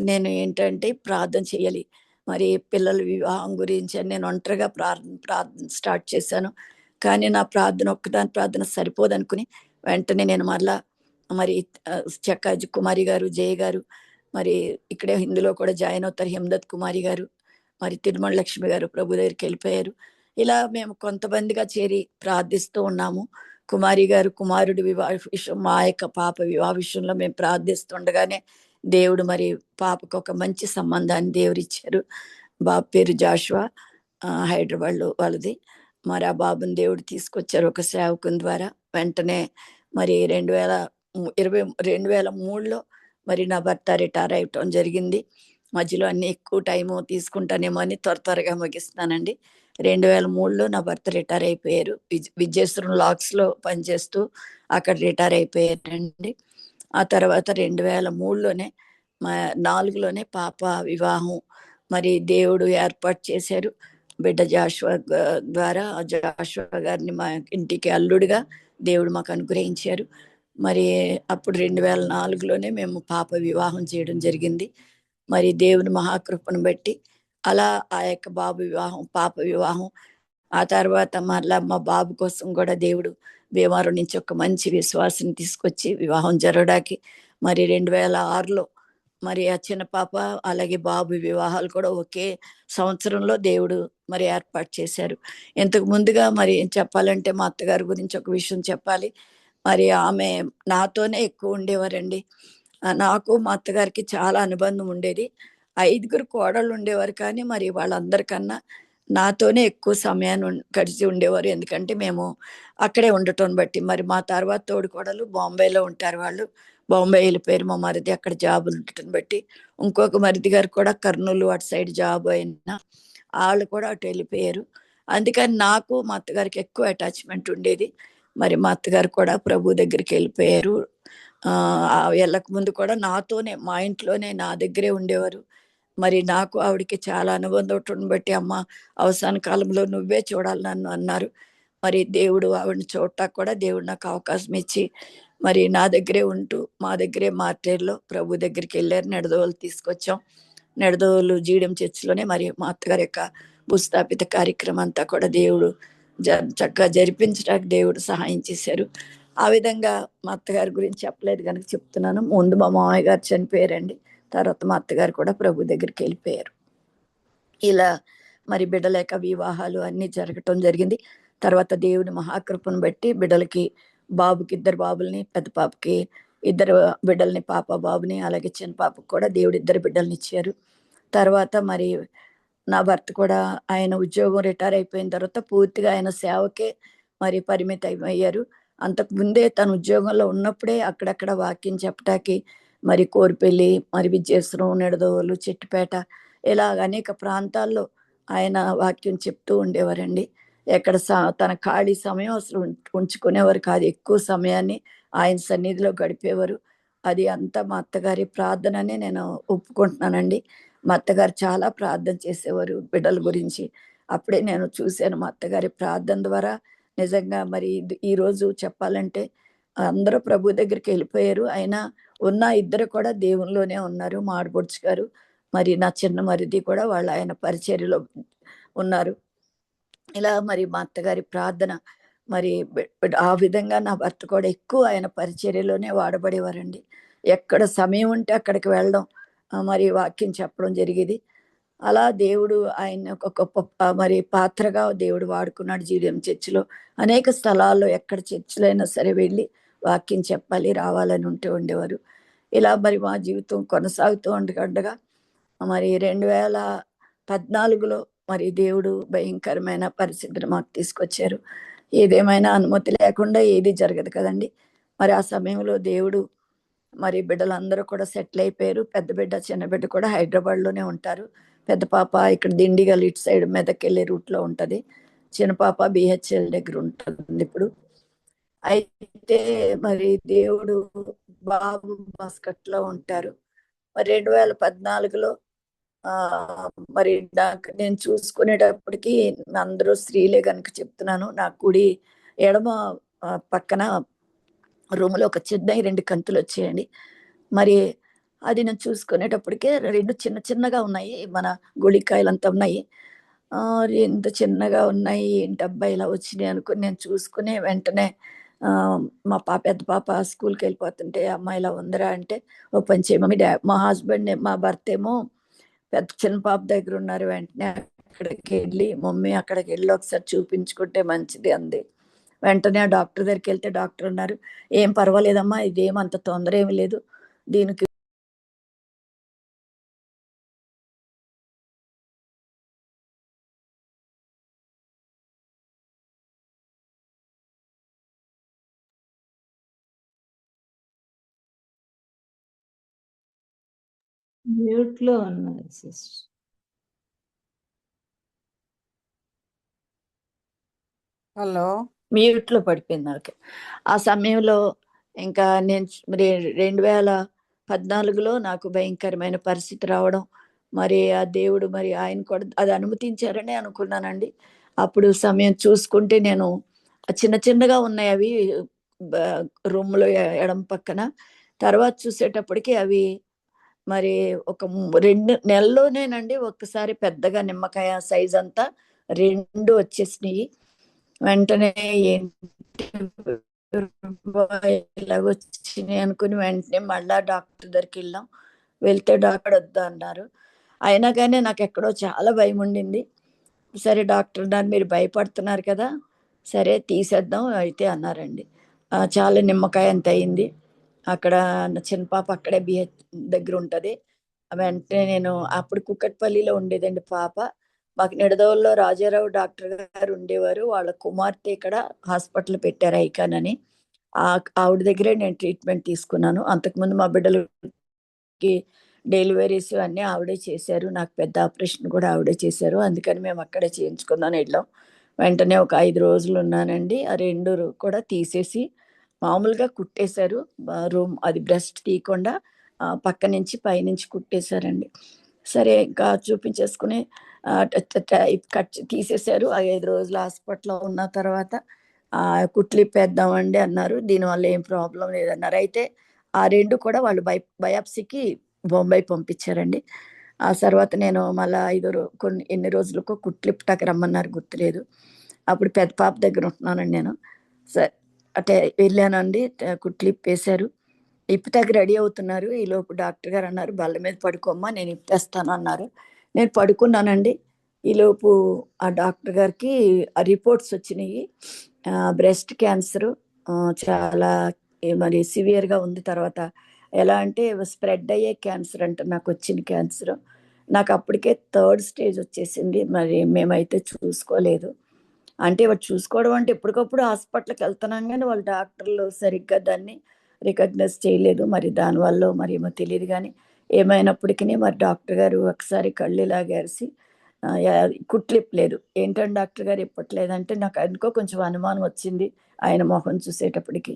నేను ఏంటంటే ప్రార్థన చేయాలి, మరి పిల్లల వివాహం గురించి అని నేను ఒంటరిగా ప్రార్థన స్టార్ట్ చేశాను. కానీ నా ప్రార్థన ఒక్కదాని ప్రార్థన సరిపోదనుకుని వెంటనే నేను మరలా మరి చక్కాజీ కుమారి గారు, జయ గారు, మరి ఇక్కడే హిందీలో కూడా జాయిన్ అవుతారు హిమ్దత్ కుమారి గారు, మరి తిరుమల లక్ష్మి గారు ప్రభు దగ్గరికి వెళ్ళిపోయారు. ఇలా మేము కొంతమందిగా చేరి ప్రార్థిస్తూ ఉన్నాము. కుమారి గారు కుమారుడి వివాహ విషయం, మా యొక్క పాప వివాహ విషయంలో మేము ప్రార్థిస్తుండగానే దేవుడు మరి పాపకు ఒక మంచి సంబంధాన్ని దేవుడు ఇచ్చారు. బాబు పేరు జాషువా, హైదరాబాద్లో వాళ్ళది. మరి ఆ బాబుని దేవుడు తీసుకొచ్చారు ఒక సేవకుని ద్వారా. వెంటనే మరి 2023లో మరి నా భర్త రిటైర్ అయ్యటం జరిగింది. మధ్యలో అన్ని ఎక్కువ టైము తీసుకుంటానేమో అని త్వరగా ముగిస్తానండి. 2003లో నా భర్త రిటైర్ అయిపోయారు. విజయేశ్వరం లాక్స్లో పనిచేస్తూ అక్కడ రిటైర్ అయిపోయారండి. ఆ తర్వాత 2003లోనే 4లోనే పాప వివాహం మరి దేవుడు ఏర్పాటు చేశారు. బిడ్డ జాషువా ద్వారా జాషువా గారిని మా ఇంటికి అల్లుడిగా దేవుడు మాకు అనుగ్రహించారు. మరి అప్పుడు 2004లోనే మేము పాప వివాహం చేయడం జరిగింది. మరి దేవుని మహాకృపను బట్టి అలా ఆ యొక్క బాబు వివాహం, పాప వివాహం. ఆ తర్వాత మరలా మా బాబు కోసం కూడా దేవుడు భీమవరం నుంచి ఒక మంచి విశ్వాసం తీసుకొచ్చి వివాహం జరగడానికి మరి 2006లో మరి ఆ చిన్న పాప అలాగే బాబు వివాహాలు కూడా ఒకే సంవత్సరంలో దేవుడు మరి ఏర్పాటు చేశారు. ఇంతకు ముందుగా మరి చెప్పాలంటే మా అత్తగారి గురించి ఒక విషయం చెప్పాలి. మరి ఆమె నాతోనే ఎక్కువ ఉండేవారండి. నాకు మా అత్తగారికి చాలా అనుబంధం ఉండేది. 5గురు కోడళ్ళు ఉండేవారు కానీ మరి వాళ్ళందరికన్నా నాతోనే ఎక్కువ సమయాన్ని గడిచి ఉండేవారు. ఎందుకంటే మేము అక్కడే ఉండటం బట్టి. మరి మా తర్వాత తోడికోడలు బాంబేలో ఉంటారు వాళ్ళు. బాంబే వెళ్ళిపోయారు మా మరిది అక్కడ జాబ్ ఉండటం బట్టి. ఇంకొక మరిది గారు కూడా కర్నూలు అటు సైడ్ జాబ్ అయినా ఆళ్ళు కూడా అటు వెళ్ళిపోయారు. అందుకని నాకు మా అత్తగారికి ఎక్కువ అటాచ్‌మెంట్ ఉండేది. మరి మా అత్తగారు కూడా ప్రభు దగ్గరికి వెళ్ళిపోయారు. వెళ్ళక ముందు కూడా నాతోనే మా ఇంట్లోనే నా దగ్గరే ఉండేవారు. మరి నాకు ఆవిడకి చాలా అనుబంధం ఉండటం బట్టి, "అమ్మ అవసాన కాలంలో నువ్వే చూడాలి నన్ను" అన్నారు. మరి దేవుడు ఆవిడని చూడటానికి కూడా దేవుడు నాకు అవకాశం ఇచ్చి, మరి నా దగ్గరే ఉంటూ, మా దగ్గరే మార్టేర్‌లో ప్రభు దగ్గరికెళ్లారు. నిడదవోలు తీసుకొచ్చాం. నిడదవోలు జీడెం చర్చిలోనే మరి మా అత్తగారి యొక్క భూస్థాపిత కార్యక్రమం అంతా కూడా దేవుడు చక్కగా జరిపించడానికి దేవుడు సహాయం చేశారు. ఆ విధంగా మా అత్తగారి గురించి చెప్పలేదు గనుక చెప్తున్నాను. ముందు మా మామయ్య గారు చనిపోయారండి. తర్వాత మా అత్తగారు కూడా ప్రభు దగ్గరికెళ్ళిపోయారు. ఇలా మరి బిడ్డల యొక్క వివాహాలు అన్నీ జరగటం జరిగింది. తర్వాత దేవుని మహాకృపను బట్టి బిడ్డలకి బాబుకి 2 బాబుల్ని, పెద్ద పాపకి 2 బిడ్డల్ని, పాప, బాబుని అలాగే చిన్న పాపకి కూడా దేవుడు 2 బిడ్డలనిచ్చారు. తర్వాత మరి నా భర్త కూడా ఆయన ఉద్యోగం రిటైర్ అయిపోయిన తర్వాత పూర్తిగా ఆయన సేవకే మరి పరిమితమయ్యారు. అంతకు ముందే తను ఉద్యోగంలో ఉన్నప్పుడే అక్కడక్కడ వాక్యం చెప్పటానికి మరి కోరిపెల్లి, మరి విజేశ్వరం, నిడదవోలు, చిట్టిపేట ఇలాగ అనేక ప్రాంతాల్లో ఆయన వాక్యం చెప్తూ ఉండేవారండి. ఎక్కడ తన ఖాళీ సమయం అసలు ఉంచుకునేవారు కాదు. ఎక్కువ సమయాన్ని ఆయన సన్నిధిలో గడిపేవారు. అది అంతా మా అత్తగారి ప్రార్థననే నేను ఒప్పుకుంటున్నానండి. మా అత్తగారు చాలా ప్రార్థన చేసేవారు బిడ్డల గురించి. అప్పుడే నేను చూశాను మా అత్తగారి ప్రార్థన ద్వారా నిజంగా మరి ఈరోజు చెప్పాలంటే అందరూ ప్రభు దగ్గరికెళ్ళిపోయారు. అయినా ఉన్న ఇద్దరు కూడా దేవునిలోనే ఉన్నారు. మా ఆడపడుచు గారు, మరి నా చిన్న మరిది కూడా వాళ్ళు ఆయన పరిచర్యలో ఉన్నారు. ఇలా మరి మా అత్తగారి ప్రార్థన మరి ఆ విధంగా నా భర్త కూడా ఎక్కువ ఆయన పరిచర్యలోనే వాడబడేవారండి. ఎక్కడ సమయం ఉంటే అక్కడికి వెళ్ళడం, మరి వాక్యం చెప్పడం జరిగేది. అలా దేవుడు ఆయన్ని ఒక గొప్ప మరి పాత్రగా దేవుడు వాడుకున్నాడు జీడిఎం చర్చిలో. అనేక స్థలాల్లో ఎక్కడ చర్చిలైనా సరే వెళ్ళి వాక్యం చెప్పాలి, రావాలని ఉండేవారు. ఇలా మరి మా జీవితం కొనసాగుతూ ఉండగా మరి 2014లో మరి దేవుడు భయంకరమైన పరిస్థితిని మాకు తీసుకొచ్చారు. ఏదేమైనా అనుమతి లేకుండా ఏది జరగదు కదండీ! మరి ఆ సమయంలో దేవుడు మరి బిడ్డలందరూ కూడా సెటిల్ అయిపోయారు. పెద్ద బిడ్డ, చిన్న బిడ్డ కూడా హైదరాబాద్‌లోనే ఉంటారు. పెద్ద పాప ఇక్కడ దిండిగల్ ఇటు సైడ్ మెదకెళ్ళే రూట్‌లో ఉంటది. చిన్న పాప బీహెచ్‌ఎల్ దగ్గర ఉంటుందిప్పుడు. అయితే మరి దేవుడు బాబు మస్కట్‌లో ఉంటారు. మరి 2014లో మరి నాకు నేను చూసుకునేటప్పటికి అందరూ స్త్రీలే గనుక చెప్తున్నాను. నా కుడి ఎడమ పక్కన రూమ్‌లో ఒక చిన్నయి 2 కంతులొచ్చాయండి. మరి అది నేను చూసుకునేటప్పటికే 2 చిన్న చిన్నగా ఉన్నాయి. మన గోళికాయలంత ఉన్నాయి. ఇంత చిన్నగా ఉన్నాయి. ఏంటబ్బా! ఇలా వచ్చినాయి అనుకుని నేను చూసుకుని వెంటనే మా పెద్ద పాప స్కూల్‌కెళ్ళిపోతుంటే, "అమ్మ ఇలా ఉందిరా" అంటే, "ఓ పని చేయి మమ్మీ మా హస్బెండ్ మా భర్తేమో చిన్న పాప దగ్గరున్నారు. వెంటనే అక్కడికెళ్ళి, "మమ్మీ అక్కడికెళ్ళి ఒకసారి చూపించుకుంటే మంచిది" అంది. వెంటనే ఆ డాక్టర్ దగ్గరికెళ్తే డాక్టర్ అన్నారు, "ఏం పర్వాలేదమ్మా! ఇదేమంత తొందర ఏమి లేదు. దీనికి" మ్యూట్‌లో ఉన్నారు సిస్టర్. హలో! మ్యూట్‌లో పడిపోయింది నాకు. ఆ సమయంలో ఇంకా నేను 2014లో నాకు భయంకరమైన పరిస్థితి రావడం, మరి ఆ దేవుడు మరి ఆయన కూడా అది అనుమతించారనే అనుకున్నానండి. అప్పుడు సమయం చూసుకుంటే నేను చిన్న చిన్నగా ఉన్నాయి అవి బ రూమ్‌లో ఎడమ పక్కన. తర్వాత చూసేటప్పటికి అవి మరి ఒక 2 నెలల్లోనేనండి ఒక్కసారి పెద్దగా నిమ్మకాయ సైజంతా 2 వచ్చేసినియి. వెంటనే ఏంటి ఇలాగొచ్చినియి అనుకుని వెంటనే మళ్ళా డాక్టర్ దగ్గరికెళ్ళాం. వెళ్తే డాక్టర్ వద్దు అన్నారు. అయినా కానీ నాకు ఎక్కడో చాలా భయం ఉండింది. సరే డాక్టర్ గారు మీరు భయపడుతున్నారు కదా! సరే తీసేద్దాం అయితే అన్నారండి. చాలా నిమ్మకాయ అంత అయింది. అక్కడ నా చిన్న పాప అక్కడే బిహెచ్ దగ్గర ఉంటది. వెంటనే నేను అప్పుడు కుకట్పల్లిలో ఉండేదండి పాప. మాకు నిడదవోలులో రాజారావు డాక్టర్ గారు ఉండేవారు. వాళ్ళ కుమార్తె ఇక్కడ హాస్పిటల్ పెట్టారు ఐకాన్ అని. ఆవిడ దగ్గరే నేను ట్రీట్మెంట్ తీసుకున్నాను. అంతకుముందు మా బిడ్డలకి డెలివరీస్ అన్నీ ఆవిడే చేశారు. నాకు పెద్ద ఆపరేషన్ కూడా ఆవిడే చేశారు. అందుకని మేము అక్కడే చేయించుకుందామని వెళ్ళాం. వెంటనే ఒక 5 రోజులు ఉన్నానండి. ఆ 2 కూడా తీసేసి మామూలుగా కుట్టేశారు. రూమ్ అది బ్రెస్ట్ తీయకుండా పక్క నుంచి పైనుంచి కుట్టేశారండి. సరే ఇంకా చూపించేసుకుని కట్ తీసేశారు. ఆ 5 రోజులు హాస్పిటల్‌లో ఉన్న తర్వాత కుట్లిప్పేద్దామండి అన్నారు. దీనివల్ల ఏం ప్రాబ్లమ్ లేదన్నారు. అయితే ఆ 2 కూడా వాళ్ళు బయాప్సీకి బొంబాయి పంపించారండి. ఆ తర్వాత నేను మళ్ళా ఎన్ని రోజులకో కుట్లిప్పటానికి రమ్మన్నారు గుర్తులేదు. అప్పుడు పెద్ద పాప దగ్గర ఉంటున్నానండి నేను. సరే అంటే వెళ్ళానండి. కుట్లిప్పేశారు. ఇప్పుతాకి రెడీ అవుతున్నారు. ఈలోపు డాక్టర్ గారు అన్నారు, "బల్ల మీద పడుకోమ్మా నేను ఇప్పేస్తాను" అన్నారు. నేను పడుకున్నానండి. ఈలోపు ఆ డాక్టర్ గారికి ఆ రిపోర్ట్స్ వచ్చినాయి. బ్రెస్ట్ క్యాన్సరు చాలా మరి సివియర్‌గా ఉంది. తర్వాత ఎలా అంటే స్ప్రెడ్ అయ్యే క్యాన్సర్ అంట నాకొచ్చిన క్యాన్సరు. నాకు అప్పటికే థర్డ్ స్టేజ్ వచ్చేసింది. మరి మేమైతే చూసుకోలేదు. అంటే వాడు చూసుకోవడం అంటే ఎప్పటికప్పుడు హాస్పిటల్‌కెళ్తున్నాం గానీ, వాళ్ళ డాక్టర్లు సరిగ్గా దాన్ని రికగ్నైజ్ చేయలేదు. మరి దానివల్లో మరేమో తెలీదు గానీ, ఏమైనప్పటికిని మరి డాక్టర్ గారు ఒకసారి కళ్ళు ఇలాగ ఎరిసి కుట్లిప్పలేదు. "ఏంటండి డాక్టర్ గారు ఇప్పట్లేదంటే" నాకు ఎందుకో కొంచెం అనుమానం వచ్చింది ఆయన మొహం చూసేటప్పటికి.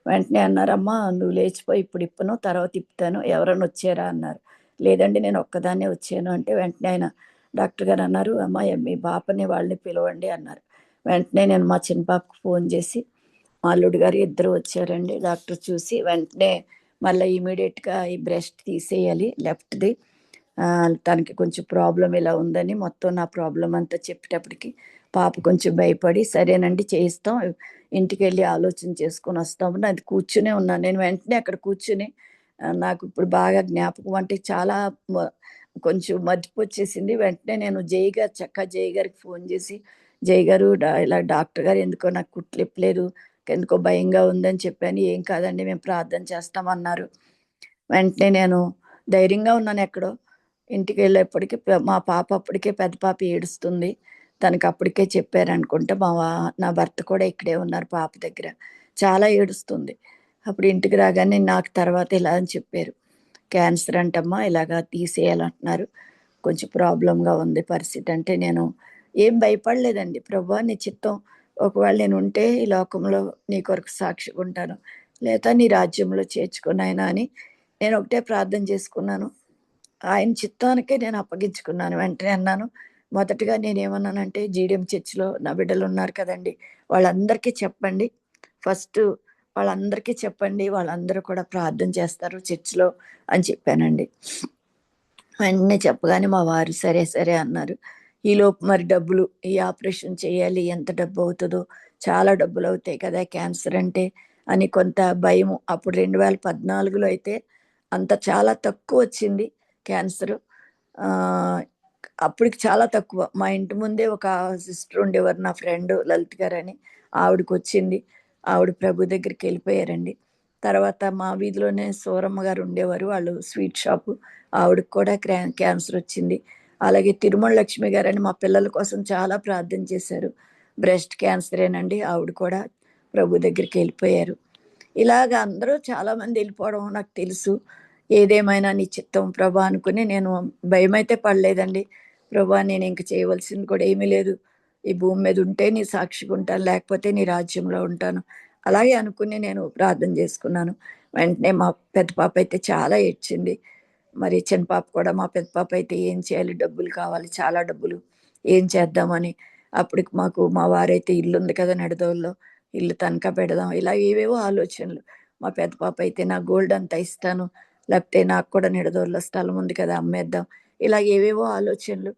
వెంటనే అన్నారు, "అమ్మా నువ్వు లేచిపోయి ఇప్పుడు ఇప్పను, తర్వాత ఇప్పుతాను. ఎవరైనా వచ్చారా?" అన్నారు. "లేదండి నేను ఒక్కదాన్నే వచ్చాను" అంటే వెంటనే ఆయన డాక్టర్ గారు అన్నారు, "అమ్మా మీ పాపని వాళ్ళని పిలవండి" అన్నారు. వెంటనే నేను మా చిన్న పాపకు ఫోన్ చేసి, మా అల్లుడు గారు ఇద్దరు వచ్చారండి. డాక్టర్ చూసి వెంటనే మళ్ళీ ఇమీడియట్‌గా ఈ బ్రెస్ట్ తీసేయాలి లెఫ్ట్‌ది. తనకి కొంచెం ప్రాబ్లమ్ ఇలా ఉందని మొత్తం నా ప్రాబ్లమ్ అంతా చెప్పేటప్పటికి పాప కొంచెం భయపడి, "సరేనండి చేయిస్తాం. ఇంటికెళ్ళి ఆలోచన చేసుకొని వస్తాము" అది కూర్చునే ఉన్నాను. నేను వెంటనే అక్కడ కూర్చొని నాకు ఇప్పుడు బాగా జ్ఞాపకం అంటే చాలా మ కొంచెం మతిపోచ్చేసింది. వెంటనే నేను జై గారికి ఫోన్ చేసి, "జై గారు ఇలా డాక్టర్ గారు ఎందుకో నాకు కుట్లిప్పలేదు. ఎందుకో భయంగా ఉందని చెప్పాను." "ఏం కాదండి మేము ప్రార్థన చేస్తాం" అన్నారు. వెంటనే నేను ధైర్యంగా ఉన్నాను ఎక్కడో. ఇంటికెళ్ళేప్పటికి మా పాప అప్పటికే పెద్ద పాప ఏడుస్తుంది. తనకి అప్పటికే చెప్పారనుకుంటా. నా భర్త కూడా ఇక్కడే ఉన్నారు పాప దగ్గర. చాలా ఏడుస్తుంది. అప్పుడు ఇంటికి రాగానే నాకు తర్వాత ఇలా అని చెప్పారు. "క్యాన్సర్ అంటమ్మా ఇలాగా తీసేయాలంటున్నారు. కొంచెం ప్రాబ్లమ్‌గా ఉంది పరిస్థితి" అంటే నేను ఏం భయపడలేదండి. "ప్రభువా నీ చిత్తం. ఒకవేళ నేనుంటే ఈ లోకంలో నీ కొరకు సాక్షిగా ఉంటాను. లేదా నీ రాజ్యంలో చేర్చుకో నాయనా" అని నేను ఒకటే ప్రార్థన చేసుకున్నాను. ఆయన చిత్తానికే నేను అప్పగించుకున్నాను. వెంటనే అన్నాను, మొదటగా నేనేమన్నానంటే జీడీఎం చర్చ్‌లో నా బిడ్డలున్నారు కదండీ! వాళ్ళందరికీ చెప్పండి. ఫస్టు వాళ్ళందరికీ చెప్పండి. వాళ్ళందరూ కూడా ప్రార్థన చేస్తారు చర్చ్‌లో అని చెప్పానండి. వెంటనే చెప్పగానే మా వారు సరే, సరే అన్నారు. ఈలోపు మరి డబ్బులు ఈ ఆపరేషన్ చేయాలి. ఎంత డబ్బవుతదో, చాలా డబ్బులవుతాయి కదా! క్యాన్సర్ అంటే అని కొంత భయము. అప్పుడు 2014లో అయితే అంత చాలా తక్కువొచ్చింది క్యాన్సరు. ఆహ్, అప్పటికి చాలా తక్కువ. మా ఇంటి ముందే ఒక సిస్టర్ ఉండేవారు నా ఫ్రెండ్ లలిత గారని. ఆవిడకొచ్చింది. ఆవిడ ప్రభు దగ్గరికెళ్ళిపోయారండి. తర్వాత మా వీధిలోనే సూరమ్మ గారు ఉండేవారు. వాళ్ళు స్వీట్ షాపు. ఆవిడకి కూడా క్యాన్సరొచ్చింది. అలాగే తిరుమల లక్ష్మి గారని మా పిల్లల కోసం చాలా ప్రార్థన చేశారు. బ్రెస్ట్ క్యాన్సరేనండి. ఆవిడ కూడా ప్రభు దగ్గరికెళ్ళిపోయారు. ఇలాగ అందరూ చాలామంది ఎళ్ళిపోవడం నాకు తెలుసు. ఏదేమైనా నీ చిత్తం ప్రభా అనుకుని నేను భయమైతే పడలేదండి. ప్రభా నేనింక చేయవలసింది కూడా ఏమీ లేదు. ఈ భూమి మీద ఉంటే నీ సాక్షిగా ఉంటాను. లేకపోతే నీ రాజ్యంలో ఉంటాను. అలాగే అనుకుని నేను ప్రార్థన చేసుకున్నాను. వెంటనే మా పెద్ద పాప అయితే చాలా ఏడ్చింది. మరి చిన్న పాప కూడా మా పెద్ద పాప అయితే ఏం చేయాలి? డబ్బులు కావాలి. చాలా డబ్బులు. ఏం చేద్దామని. అప్పటికి మా వారైతే ఇల్లుంది కదా నిడదవోలులో. ఇల్లు తనఖా పెడదాం. ఇలా ఏవేవో ఆలోచనలు. మా పెద్ద పాప అయితే నా గోల్డ్ అంతా ఇస్తాను. లేకపోతే నాకు కూడా నిడదవోలులో స్థలం ఉంది కదా! అమ్మేద్దాం. ఇలా ఏవేవో ఆలోచనలు.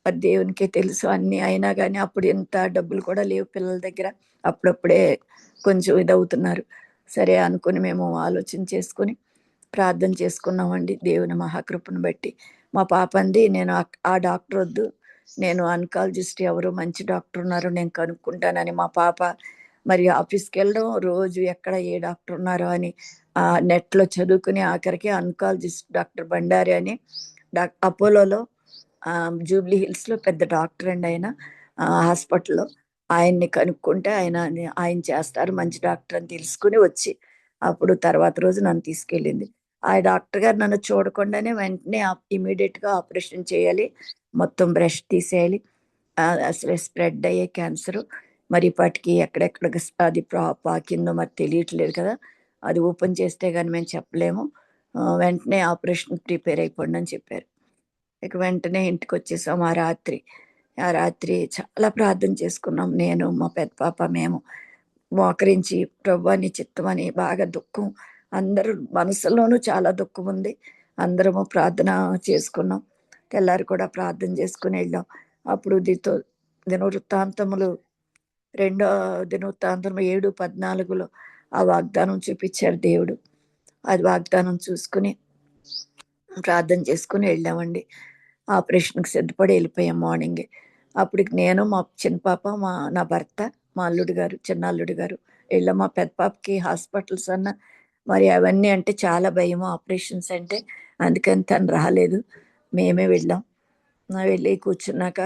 అది దేవునికే తెలుసు అన్నీ. అయినా గాని అప్పుడు ఇంత డబ్బులు కూడా లేవు పిల్లల దగ్గర. అప్పుడప్పుడే కొంచెం ఇదవుతున్నారు. సరే అనుకుని మేము ఆలోచన చేసుకొని ప్రార్థన చేసుకున్నామండి దేవుని మహాకృపను బట్టి. మా పాప అంది, నేను ఆ డాక్టర్ వద్దు, నేను ఆన్కాలజిస్ట్ ఎవరు మంచి డాక్టర్ ఉన్నారో నేను కనుక్కుంటానని మా పాప మరి ఆఫీస్కి వెళ్ళడం, రోజు ఎక్కడ ఏ డాక్టర్ ఉన్నారో అని నెట్లో చదువుకుని ఆఖరికి ఆన్కాలజిస్ట్ డాక్టర్ బండారి అని అపోలోలో జూబ్లీ హిల్స్లో పెద్ద డాక్టర్ అండి ఆయన, హాస్పిటల్లో ఆయన్ని కనుక్కుంటే ఆయన చేస్తారు మంచి డాక్టర్ అని తెలుసుకుని వచ్చి అప్పుడు తర్వాత రోజు నన్ను తీసుకెళ్ళింది. ఆ డాక్టర్ గారు నన్ను చూడకుండానే వెంటనే ఇమీడియట్గా ఆపరేషన్ చేయాలి, మొత్తం బ్రెస్ట్ తీసేయాలి, అసలు స్ప్రెడ్ అయ్యే క్యాన్సర్, మరి ఇప్పటికి ఎక్కడెక్కడ అది పాకిందో మరి తెలియట్లేదు కదా, అది ఓపెన్ చేస్తే కానీ మేము చెప్పలేము, వెంటనే ఆపరేషన్ ప్రిపేర్ అయిపోండి అని చెప్పారు. ఇక వెంటనే ఇంటికి వచ్చేసాం. ఆ రాత్రి చాలా ప్రార్థన చేసుకున్నాం, నేను మా పెద్ద పాప మేము మోకరించి ప్రభువా నీ చిత్తమని. బాగా దుఃఖం, అందరూ మనసులోనూ చాలా దుఃఖం ఉంది, అందరము ప్రార్థన చేసుకున్నాం. తెల్లారి కూడా ప్రార్థన చేసుకుని వెళ్ళాం. అప్పుడు దినవృత్తాంతములు 2వ దినవృత్తాంతం 7:14 ఆ వాగ్దానం చూపించారు దేవుడు. అది వాగ్దానం చూసుకుని ప్రార్థన చేసుకుని వెళ్ళామండి. ఆపరేషన్కి సిద్ధపడి వెళ్ళిపోయాం మార్నింగే. అప్పటికి నేను, మా చిన్న పాప, నా భర్త, మా అల్లుడు గారు, చిన్న అల్లుడు గారు వెళ్ళాం. మా పెద్ద పాపకి హాస్పిటల్స్ మరి అవన్నీ అంటే చాలా భయము, ఆపరేషన్స్ అంటే, అందుకని తను రాలేదు, మేమే వెళ్ళాం. వెళ్ళి కూర్చున్నాక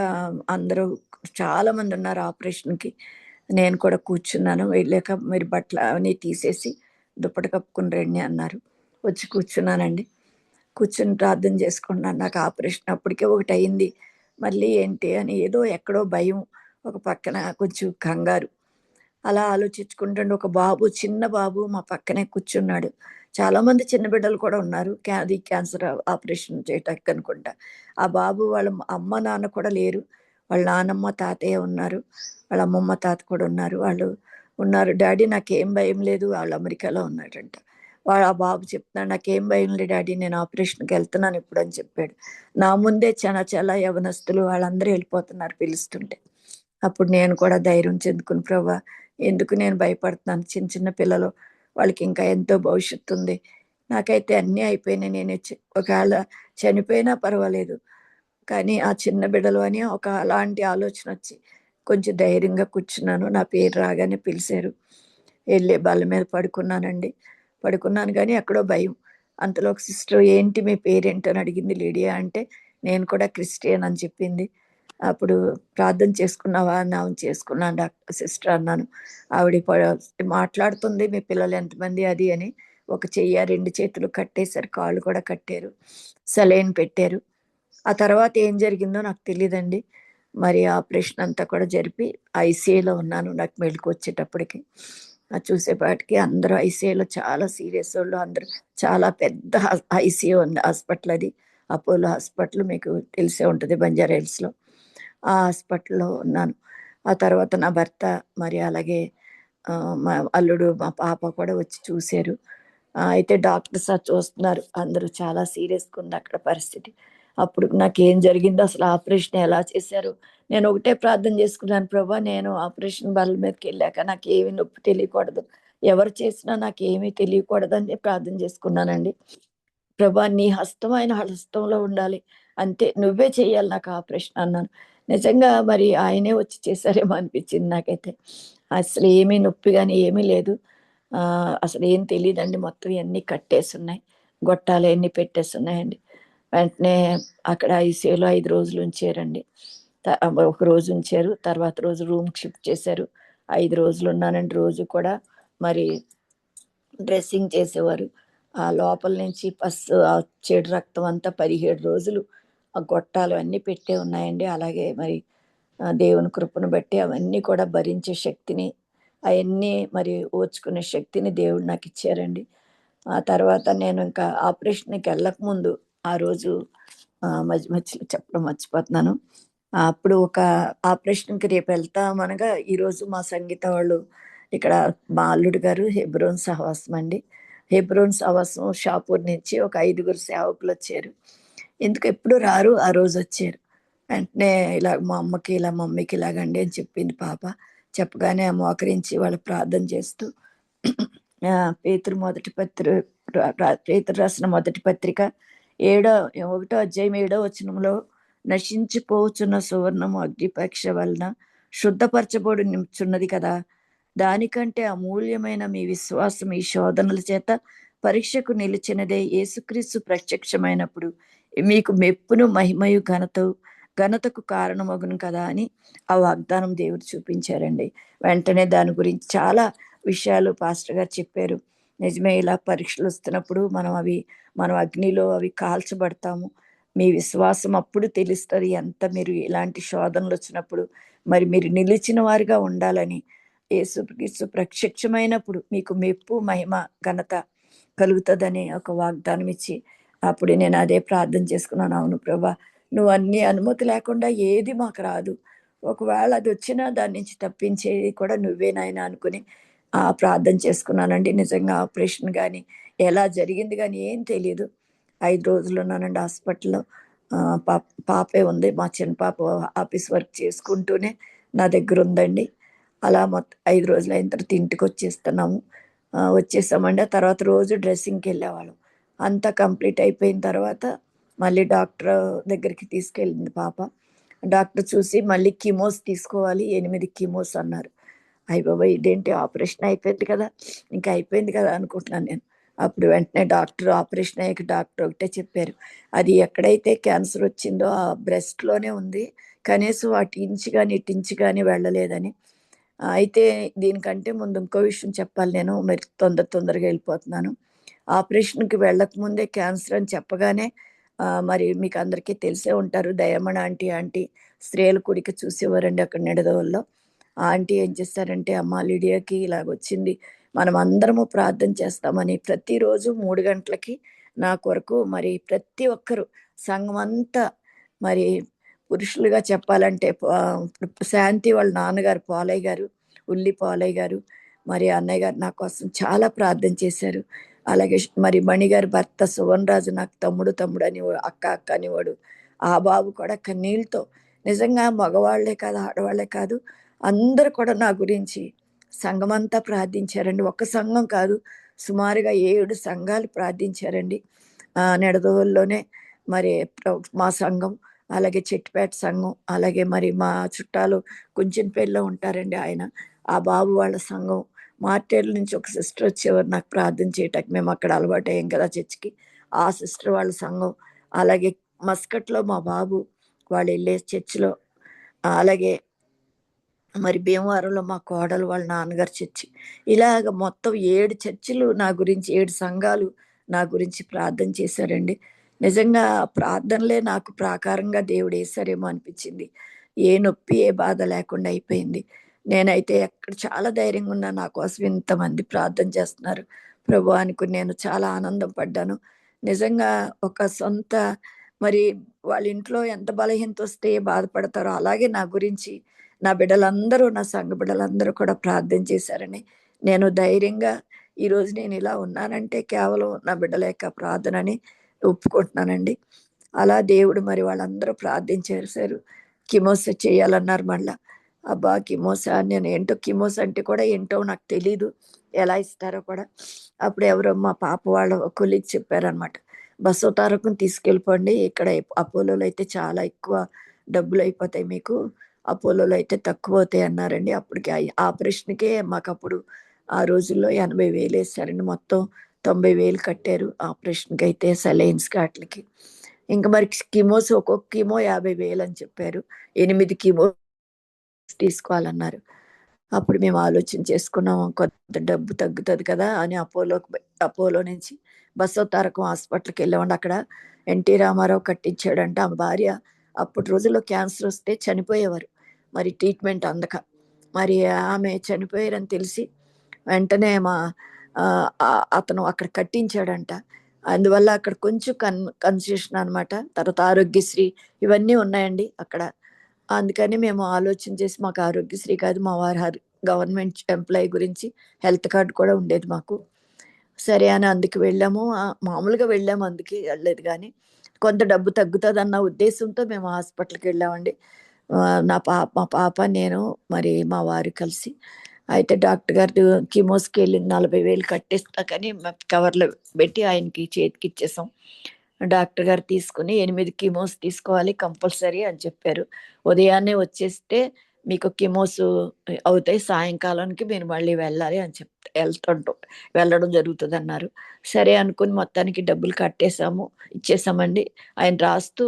అందరూ చాలా మంది ఉన్నారు ఆపరేషన్కి, నేను కూడా కూర్చున్నాను. వెళ్ళాక మీరు బట్టలు అవన్నీ తీసేసి దుప్పటి కప్పుకుని రండి అన్నారు. వచ్చి కూర్చున్నానండి. కూర్చుని ప్రార్థన చేసుకున్నాను. నాకు ఆపరేషన్ అప్పటికే ఒకటి అయింది, మళ్ళీ ఏంటి అని ఏదో ఎక్కడో భయం, ఒక పక్కన కొంచెం కంగారు. అలా ఆలోచించుకుంటుండే ఒక బాబు, చిన్న బాబు మా పక్కనే కూర్చున్నాడు. చాలామంది చిన్న బిడ్డలు కూడా ఉన్నారు, అది క్యాన్సర్ ఆపరేషన్ చేయటానికి అనుకుంటా. ఆ బాబు వాళ్ళ అమ్మ నాన్న కూడా లేరు, వాళ్ళ నానమ్మ తాతయ్య ఉన్నారు, వాళ్ళ అమ్మమ్మ తాత కూడా ఉన్నారు. వాళ్ళు ఉన్నారు, డాడీ నాకేం భయం లేదు, వాళ్ళు అమెరికాలో ఉన్నాడంట. ఆ బాబు చెప్తున్నాడు, నాకేం భయం లేదు డాడీ, నేను ఆపరేషన్కి వెళ్తున్నాను ఇప్పుడు అని చెప్పాడు. నా ముందే చాలా చాలా యవనస్తులు వాళ్ళందరూ వెళ్ళిపోతున్నారు పిలుస్తుంటే. అప్పుడు నేను కూడా ధైర్యం చెందుకుని, ప్రభా ఎందుకు నేను భయపడుతున్నాను, చిన్న చిన్న పిల్లలు, వాళ్ళకి ఇంకా ఎంతో భవిష్యత్తు ఉంది, నాకైతే అన్నీ అయిపోయినాయి, నేను ఒకవేళ చనిపోయినా పర్వాలేదు, కానీ ఆ చిన్న బిడ్డలు అని ఒక అలాంటి ఆలోచన వచ్చి కొంచెం ధైర్యంగా కూర్చున్నాను. నా పేరు రాగానే పిలిచారు, వెళ్ళి బల్ల మీద పడుకున్నానండి. పడుకున్నాను కానీ ఎక్కడో భయం. అంతలో ఒక సిస్టర్, ఏంటి మీ పేరేంటి అని అడిగింది. లీడియా అంటే, నేను కూడా క్రిస్టియన్ అని చెప్పింది. అప్పుడు ప్రార్థన చేసుకున్నావా? అవును చేసుకున్నాను డాక్టర్ సిస్టర్ అన్నాను. ఆవిడ మాట్లాడుతుంది, మీ పిల్లలు ఎంతమంది అది అని. ఒక చెయ్య 2 చేతులు కట్టేశారు, కాళ్ళు కూడా కట్టారు, సెలైన్ పెట్టారు. ఆ తర్వాత ఏం జరిగిందో నాకు తెలియదండి. మరి ఆపరేషన్ అంతా కూడా జరిపి ఐసీయూలో ఉన్నాను. నాకు మెలకు వచ్చేటప్పటికి చూసేపాటికి అందరూ ఐసీయూలో చాలా సీరియస్ వాళ్ళు అందరూ. చాలా పెద్ద ఐసీయూ ఉంది హాస్పిటల్, అది అపోలో హాస్పిటల్, మీకు తెలిసే ఉంటుంది బంజారా హిల్స్లో. ఆ హాస్పిటల్లో ఉన్నాను. ఆ తర్వాత నా భర్త, మరి అలాగే మా అల్లుడు, మా పాప కూడా వచ్చి చూశారు. అయితే డాక్టర్స్ చూస్తున్నారు, అందరూ చాలా సీరియస్గా ఉంది అక్కడ పరిస్థితి. అప్పుడు నాకేం జరిగిందో, అసలు ఆపరేషన్ ఎలా చేశారు, నేను ఒకటే ప్రార్థన చేసుకున్నాను, ప్రభా నేను ఆపరేషన్ బల్ల మీదకి వెళ్ళాక నాకు ఏమి నొప్పి తెలియకూడదు, ఎవరు చేసినా నాకు ఏమీ తెలియకూడదని ప్రార్థన చేసుకున్నానండి. ప్రభా నీ హస్తం ఆయన హస్తంలో ఉండాలి, అంతే, నువ్వే చెయ్యాలి నాకు ఆపరేషన్ అన్నాను. నిజంగా మరి ఆయనే వచ్చి చేశారేమో అనిపించింది నాకైతే. అసలు ఏమీ నొప్పి కానీ ఏమీ లేదు, అసలు ఏం తెలియదండి, మొత్తం ఇవన్నీ కట్టేస్తున్నాయి, గొట్టాలు అన్నీ పెట్టేస్తున్నాయండి. వెంటనే అక్కడ ఐసీయూలో 5 రోజులు ఉంచారండి. ఒక రోజు ఉంచారు, తర్వాత రోజు రూమ్కి షిఫ్ట్ చేశారు. 5 రోజులు ఉన్నానండి. రోజు కూడా మరి డ్రెస్సింగ్ చేసేవారు. ఆ లోపల నుంచి ఆ చెడు రక్తం అంతా 17 రోజులు ఆ గొట్టాలు అన్నీ పెట్టే ఉన్నాయండి. అలాగే మరి దేవుని కృపను బట్టి అవన్నీ కూడా భరించే శక్తిని, అవన్నీ మరి ఓర్చుకునే శక్తిని దేవుడు నాకు ఇచ్చారండి. ఆ తర్వాత నేను ఇంకా ఆపరేషన్కి వెళ్ళకముందు ఆ రోజు మధ్యలో చెప్పడం మర్చిపోతున్నాను. అప్పుడు ఒక ఆపరేషన్కి రేపు వెళ్తామనగా ఈరోజు మా సంగీత వాళ్ళు ఇక్కడ, మా అల్లుడు గారు హెబ్రోన్ సహవాసం అండి, హెబ్రోన్ సహవాసం షాపూర్ నుంచి ఒక 5గురు సేవకులు వచ్చారు. ఎందుకు ఎప్పుడు రారు, ఆ రోజు వచ్చారు. వెంటనే ఇలా మా అమ్మకి ఇలా మమ్మీకి ఇలాగండి అని చెప్పింది పాప. చెప్పగానే మోకరించి వాళ్ళు ప్రార్థన చేస్తూ పేతురు మొదటి పేతురు రాసిన మొదటి పత్రిక 1వ అధ్యాయం 7వ వచనంలో, నశించిపోవచ్చున్న సువర్ణము అగ్నిపరీక్ష వలన శుద్ధపరచబడి నించున్నది కదా, దానికంటే అమూల్యమైన మీ విశ్వాసం ఈ శోధనల చేత పరీక్షకు నిలిచినదే. యేసుక్రీస్తు ప్రత్యక్షమైనప్పుడు మీకు మెప్పును మహిమయు ఘనతకు కారణమగును కదా అని ఆ వాగ్దానం దేవుడు చూపించారండి. వెంటనే దాని గురించి చాలా విషయాలు పాస్టర్ గారు చెప్పారు. నిజమే, ఇలా పరీక్షలు వస్తున్నప్పుడు మనం అగ్నిలో అవి కాల్చబడతాము. మీ విశ్వాసం అప్పుడు తెలుస్తుంది ఎంత, మీరు ఇలాంటి శోధనలు వచ్చినప్పుడు మరి మీరు నిలిచిన వారిగా ఉండాలని. యేసుక్రీస్తు ప్రత్యక్షమైనప్పుడు మీకు మెప్పు మహిమ ఘనత కలుగుతుందని ఒక వాగ్దానం ఇచ్చి, అప్పుడు నేను అదే ప్రార్థన చేసుకున్నాను. అవును ప్రభా, నువ్వు అన్ని అనుమతి లేకుండా ఏది మాకు రాదు, ఒకవేళ అది వచ్చినా దాని నుంచి తప్పించేది కూడా నువ్వే నాయన అనుకుని ప్రార్థన చేసుకున్నానండి. నిజంగా ఆపరేషన్ కానీ ఎలా జరిగింది కానీ ఏం తెలియదు. 5 రోజులు ఉన్నానండి హాస్పిటల్లో. పాపే ఉంది, మా చిన్న పాప ఆఫీస్ వర్క్ చేసుకుంటూనే నా దగ్గర ఉందండి. అలా మొత్తం 5 రోజులు అయిన తర్వాత ఇంటికి వచ్చేసామండి. ఆ తర్వాత రోజు డ్రెస్సింగ్కి వెళ్ళేవాళ్ళం. అంతా కంప్లీట్ అయిపోయిన తర్వాత మళ్ళీ డాక్టర్ దగ్గరికి తీసుకెళ్ళింది పాప. డాక్టర్ చూసి మళ్ళీ కీమోస్ తీసుకోవాలి, 8 కీమోస్ అన్నారు. అయ్య బాబోయ్, ఇదేంటి, ఆపరేషన్ అయిపోయింది కదా, ఇంకా అయిపోయింది కదా అనుకుంటున్నాను నేను. అప్పుడు వెంటనే ఆపరేషన్ అయ్యాక డాక్టర్ ఒకటే చెప్పారు, అది ఎక్కడైతే క్యాన్సర్ వచ్చిందో ఆ బ్రెస్ట్లోనే ఉంది, కనీసం అటు ఇంచు కానీ ఇటు ఇంచు కానీ వెళ్ళలేదని. అయితే దీనికంటే ముందు ఇంకో విషయం చెప్పాలి, నేను మరి తొందరగా వెళ్ళిపోతున్నాను. ఆపరేషన్కి వెళ్ళకముందే క్యాన్సర్ అని చెప్పగానే మరి మీకు అందరికీ తెలిసే ఉంటారు, దయమణ ఆంటీ స్త్రీల కుడికి చూసేవారండి అక్కడ నిడదవల్లో. ఆ ఆంటీ ఏం చేస్తారంటే, అమ్మ లిడియాకి ఇలాగొచ్చింది, మనం అందరము ప్రార్థన చేస్తామని ప్రతిరోజు 3 గంటలకి నా కొరకు మరి ప్రతి ఒక్కరు సంఘం అంతా, మరి పురుషులుగా చెప్పాలంటే శాంతి వాళ్ళ నాన్నగారు పాలయ్య గారు, ఉల్లి పాలయ్య గారు, మరి అన్నయ్య గారు నా కోసం చాలా ప్రార్థన చేశారు. అలాగే మరి మణిగారి భర్త సువన్ రాజు నాకు తమ్ముడు అని, అక్క అనేవాడు. ఆ బాబు కూడా కన్నీళ్ళతో, నిజంగా మగవాళ్లే కాదు ఆడవాళ్లే కాదు అందరూ కూడా నా గురించి సంఘమంతా ప్రార్థించారండి. ఒక్క సంఘం కాదు, సుమారుగా 7 సంఘాలు ప్రార్థించారండి. నిడదవోలులోనే మరి మా సంఘం, అలాగే చెట్టుపేట సంఘం, అలాగే మరి మా చుట్టాలు కుంచెనపల్లిలో ఉంటారండి ఆయన, ఆ బాబు వాళ్ళ సంఘం. మార్టేర్ల నుంచి ఒక సిస్టర్ వచ్చేవారు నాకు ప్రార్థన చేయటానికి, మేము అక్కడ అలవాటు అయ్యాం కదా చర్చికి, ఆ సిస్టర్ వాళ్ళ సంఘం. అలాగే మస్కట్లో మా బాబు వాళ్ళు వెళ్ళే చర్చిలో, అలాగే మరి భీమవరంలో మా కోడలు వాళ్ళ నాన్నగారు చర్చి. ఇలాగ మొత్తం 7 చర్చిలు నా గురించి, 7 సంఘాలు నా గురించి ప్రార్థన చేశారండి. నిజంగా ఆ ప్రార్థనలే నాకు ప్రాకారంగా దేవుడు వేశారేమో అనిపించింది. ఏ నొప్పి ఏ బాధ లేకుండా అయిపోయింది. నేనైతే ఎక్కడ చాలా ధైర్యంగా ఉన్నా, నా కోసం ఇంతమంది ప్రార్థన చేస్తున్నారు ప్రభు అనుకుని నేను చాలా ఆనందం పడ్డాను. నిజంగా ఒక సొంత మరి వాళ్ళ ఇంట్లో ఎంత బలహీనత వస్తే బాధపడతారో అలాగే నా గురించి నా బిడ్డలందరూ, నా సంఘ బిడ్డలందరూ కూడా ప్రార్థన చేశారని నేను ధైర్యంగా ఈరోజు నేను ఇలా ఉన్నానంటే కేవలం నా బిడ్డల యొక్క ప్రార్థనని ఒప్పుకుంటున్నానండి. అలా దేవుడు మరి వాళ్ళందరూ ప్రార్థన చేశారు. కిమోస్ చేయాలన్నారు మళ్ళా. అబ్బా కిమోస్, నేను ఏంటో కిమోస్ అంటే కూడా ఏంటో నాకు తెలీదు, ఎలా ఇస్తారో కూడా. అప్పుడు ఎవరో మా పాప వాళ్ళ కొలీగ్ చెప్పారనమాట, బసవతారకం తీసుకెళ్ళిపోండి, ఇక్కడ అపోలోలో అయితే చాలా ఎక్కువ డబ్బులు అయిపోతాయి మీకు, అపోలోలో అయితే తక్కువ అవుతాయి అన్నారండి. అప్పటికి ఆపరేషన్కే మాకు అప్పుడు ఆ రోజుల్లో 80,000 వేసారండి. మొత్తం 90,000 కట్టారు ఆపరేషన్కి అయితే, సెలైన్స్కి వాటికి. ఇంకా మరి కీమోస్ ఒక్కొక్క కీమో 50,000 అని చెప్పారు. 8 కీమో తీసుకోవాలన్నారు. అప్పుడు మేము ఆలోచన చేసుకున్నాం, కొంత డబ్బు తగ్గుతుంది కదా అని అపోలో నుంచి బసవతారకం హాస్పిటల్కి వెళ్ళామండి. అక్కడ ఎన్టీ రామారావు కట్టించాడంట. ఆ భార్య అప్పటి రోజుల్లో క్యాన్సర్ వస్తే చనిపోయేవారు, మరి ట్రీట్మెంట్ అందక. మరి ఆమె చనిపోయారని తెలిసి వెంటనే అతను అక్కడ కట్టించాడంట. అందువల్ల అక్కడ కొంచెం కన్సెషన్ అనమాట. తర్వాత ఆరోగ్యశ్రీ ఇవన్నీ ఉన్నాయండి అక్కడ. అందుకని మేము ఆలోచన చేసి, మాకు ఆరోగ్యశ్రీ కాదు, మా వారు గవర్నమెంట్ ఎంప్లాయీ గురించి హెల్త్ కార్డు కూడా ఉండేది మాకు. సరే అని అందుకు వెళ్ళాము. మామూలుగా వెళ్ళాము, అందుకే వెళ్ళలేదు. కానీ కొంత డబ్బు తగ్గుతుంది అన్న ఉద్దేశంతో మేము హాస్పిటల్కి వెళ్ళామండి. మా పాప నేను మరి మా వారు కలిసి అయితే డాక్టర్ గారు కీమోస్కి వెళ్ళి 40,000 కట్టేస్తా కానీ కవర్లో పెట్టి ఆయనకి చేతికి ఇచ్చేసాం. డాక్టర్ గారు తీసుకుని 8 కీమోస్ తీసుకోవాలి కంపల్సరీ అని చెప్పారు. ఉదయాన్నే వచ్చేస్తే మీకు కీమోస్ అవుతాయి, సాయంకాలానికి మీరు మళ్ళీ వెళ్ళాలి అని వెళ్ళడం జరుగుతుంది అన్నారు. సరే అనుకుని మొత్తానికి డబ్బులు కట్టేసాము, ఇచ్చేసామండి. ఆయన రాస్తూ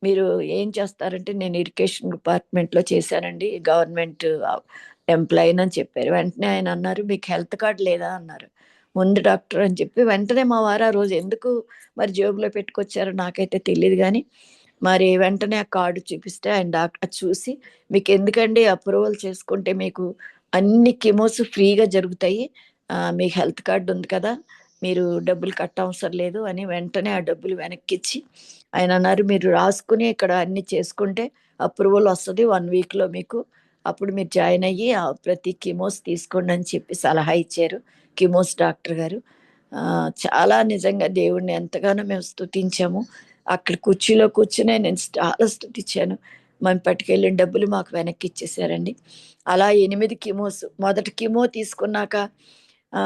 మీరు ఏం చేస్తారంటే, నేను ఇరిగేషన్ డిపార్ట్మెంట్లో చేశానండి, గవర్నమెంట్ ఎంప్లాయీని అని చెప్పారు. వెంటనే ఆయన అన్నారు, మీకు హెల్త్ కార్డ్ లేదా అన్నారు. ముందు డాక్టర్ అని చెప్పి వెంటనే మా వారు ఆ రోజు ఎందుకు మరి జేబులో పెట్టుకొచ్చారో నాకైతే తెలియదు కానీ మరి వెంటనే ఆ కార్డు చూపిస్తే ఆయన డాక్టర్ చూసి, మీకు ఎందుకండి అప్రూవల్ చేసుకుంటే మీకు అన్ని కెమోస్ ఫ్రీగా జరుగుతాయి, మీకు హెల్త్ కార్డు ఉంది కదా, మీరు డబ్బులు కట్టవసరం లేదు అని వెంటనే ఆ డబ్బులు వెనక్కిచ్చి ఆయన అన్నారు, మీరు రాసుకుని ఇక్కడ అన్ని చేసుకుంటే అప్రూవల్ వస్తుంది 1 వీక్లో మీకు, అప్పుడు మీరు జాయిన్ అయ్యి ప్రతి కిమోస్ తీసుకోండి అని చెప్పి సలహా ఇచ్చారు కిమోస్ డాక్టర్ గారు. చాలా నిజంగా దేవుడిని ఎంతగానో మేము స్తుతించాము. అక్కడ కుర్చీలో కూర్చునే నేను చాలా స్తుతించాను. మనం పట్టుకెళ్ళిన డబ్బులు మాకు వెనక్కి ఇచ్చేసారండి. అలా 8 కిమోస్. మొదటి కిమో తీసుకున్నాక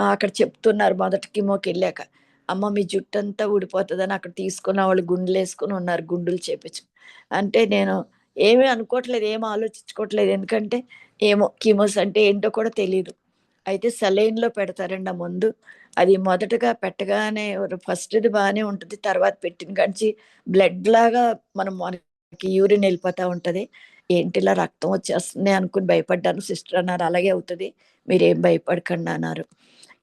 అక్కడ చెప్తున్నారు, మొదటి కిమోకి వెళ్ళాక, అమ్మ మీ జుట్టంతా ఊడిపోతుందని అక్కడ తీసుకున్న వాళ్ళు గుండులు వేసుకుని ఉన్నారు, గుండులు చేపించు అంటే నేను ఏమీ అనుకోవట్లేదు, ఏమీ ఆలోచించుకోవట్లేదు. ఎందుకంటే ఏమో కీమోస్ అంటే ఏంటో కూడా తెలీదు. అయితే సెలైన్‌లో పెడతారండి ఆ మందు. అది మొదటగా పెట్టగానే ఫస్ట్‌ది బానే ఉంటది. తర్వాత పెట్టిన కాడ్నుంచి బ్లడ్‌లాగా మనకి యూరిన్ ఎళ్ళిపోతా ఉంటది. ఏంటి ఇలా రక్తం వచ్చేస్తుంది అనుకుని భయపడ్డాను. సిస్టర్ అన్నారు, అలాగే అవుతది, మీరేం భయపడకండి అన్నారు.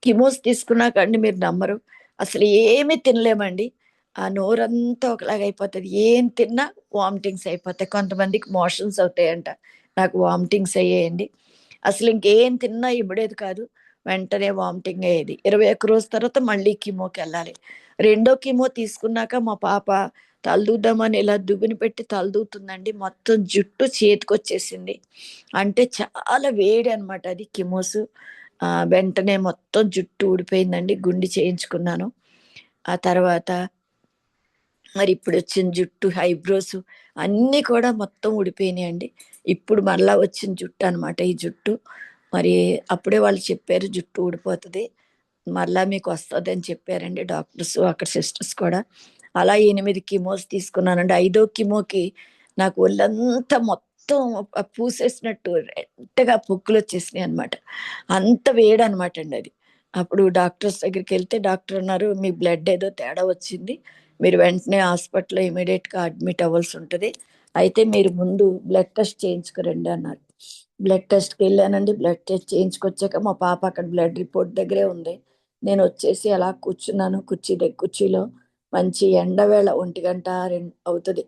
కీమోస్ తీసుకున్నాక అండి మీరు నమ్మరు, అసలు ఏమీ తినలేమండి. ఆ నోరంతా ఒకలాగా అయిపోతది. ఏం తిన్నా వామిటింగ్స్ అయిపోతాయి. కొంతమందికి మోషన్స్ అవుతాయంట. నాకు వామిటింగ్స్ అయ్యాయండి. అసలు ఇంకేం తిన్నా ఇమిడేది కాదు. వెంటనే వామిటింగ్ అయ్యేది. 21 రోజు తర్వాత మళ్ళీ కీమోకెళ్ళాలి. రెండో కీమో తీసుకున్నాక మా పాప తలదూద్దామని ఇలా దువ్విన పెట్టి తలదూతుందండి. మొత్తం జుట్టు చేతికొచ్చేసింది. అంటే చాలా వేడి అనమాట అది కీమోస్. వెంటనే మొత్తం జుట్టు ఊడిపోయిందండి. గుండు చేయించుకున్నాను. ఆ తర్వాత మరి ఇప్పుడొచ్చిన జుట్టు, ఐబ్రోస్ అన్నీ కూడా మొత్తం ఊడిపోయినాయండి. ఇప్పుడు మరలా వచ్చిన జుట్టనమాట ఈ జుట్టు. మరి అప్పుడే వాళ్ళు చెప్పారు, జుట్టు ఊడిపోతది, మరలా మీకొస్తదని చెప్పారండి డాక్టర్స్, అక్కడ సిస్టర్స్ కూడా. అలా 8 కీమోస్ తీసుకున్నానండి. ఐదో కీమోకి నాకు ఒళ్ళంతా మొత్తం పూసేసినట్టు రెడ్‌గా పొక్కులొచ్చేసినాయనమాట. అంత వేడనమాటండి అది. అప్పుడు డాక్టర్స్ దగ్గరికెళ్తే డాక్టర్ అన్నారు, మీ బ్లడ్ ఏదో తేడా వచ్చింది, మీరు వెంటనే హాస్పిటల్‌లో ఇమ్మీడియేట్‌గా అడ్మిట్ అవ్వాల్సుంటది. అయితే మీరు ముందు బ్లడ్ టెస్ట్ చేయించుకురండి అన్నారు. బ్లడ్ టెస్ట్‌కెళ్ళానండి. బ్లడ్ టెస్ట్ చేయించుకొచ్చాక మా పాప అక్కడ బ్లడ్ రిపోర్ట్ దగ్గరే ఉంది. నేనొచ్చేసి అలా కూర్చున్నాను కుర్చీలో. మంచి ఎండవేళ 1:00, 2 అవుతది.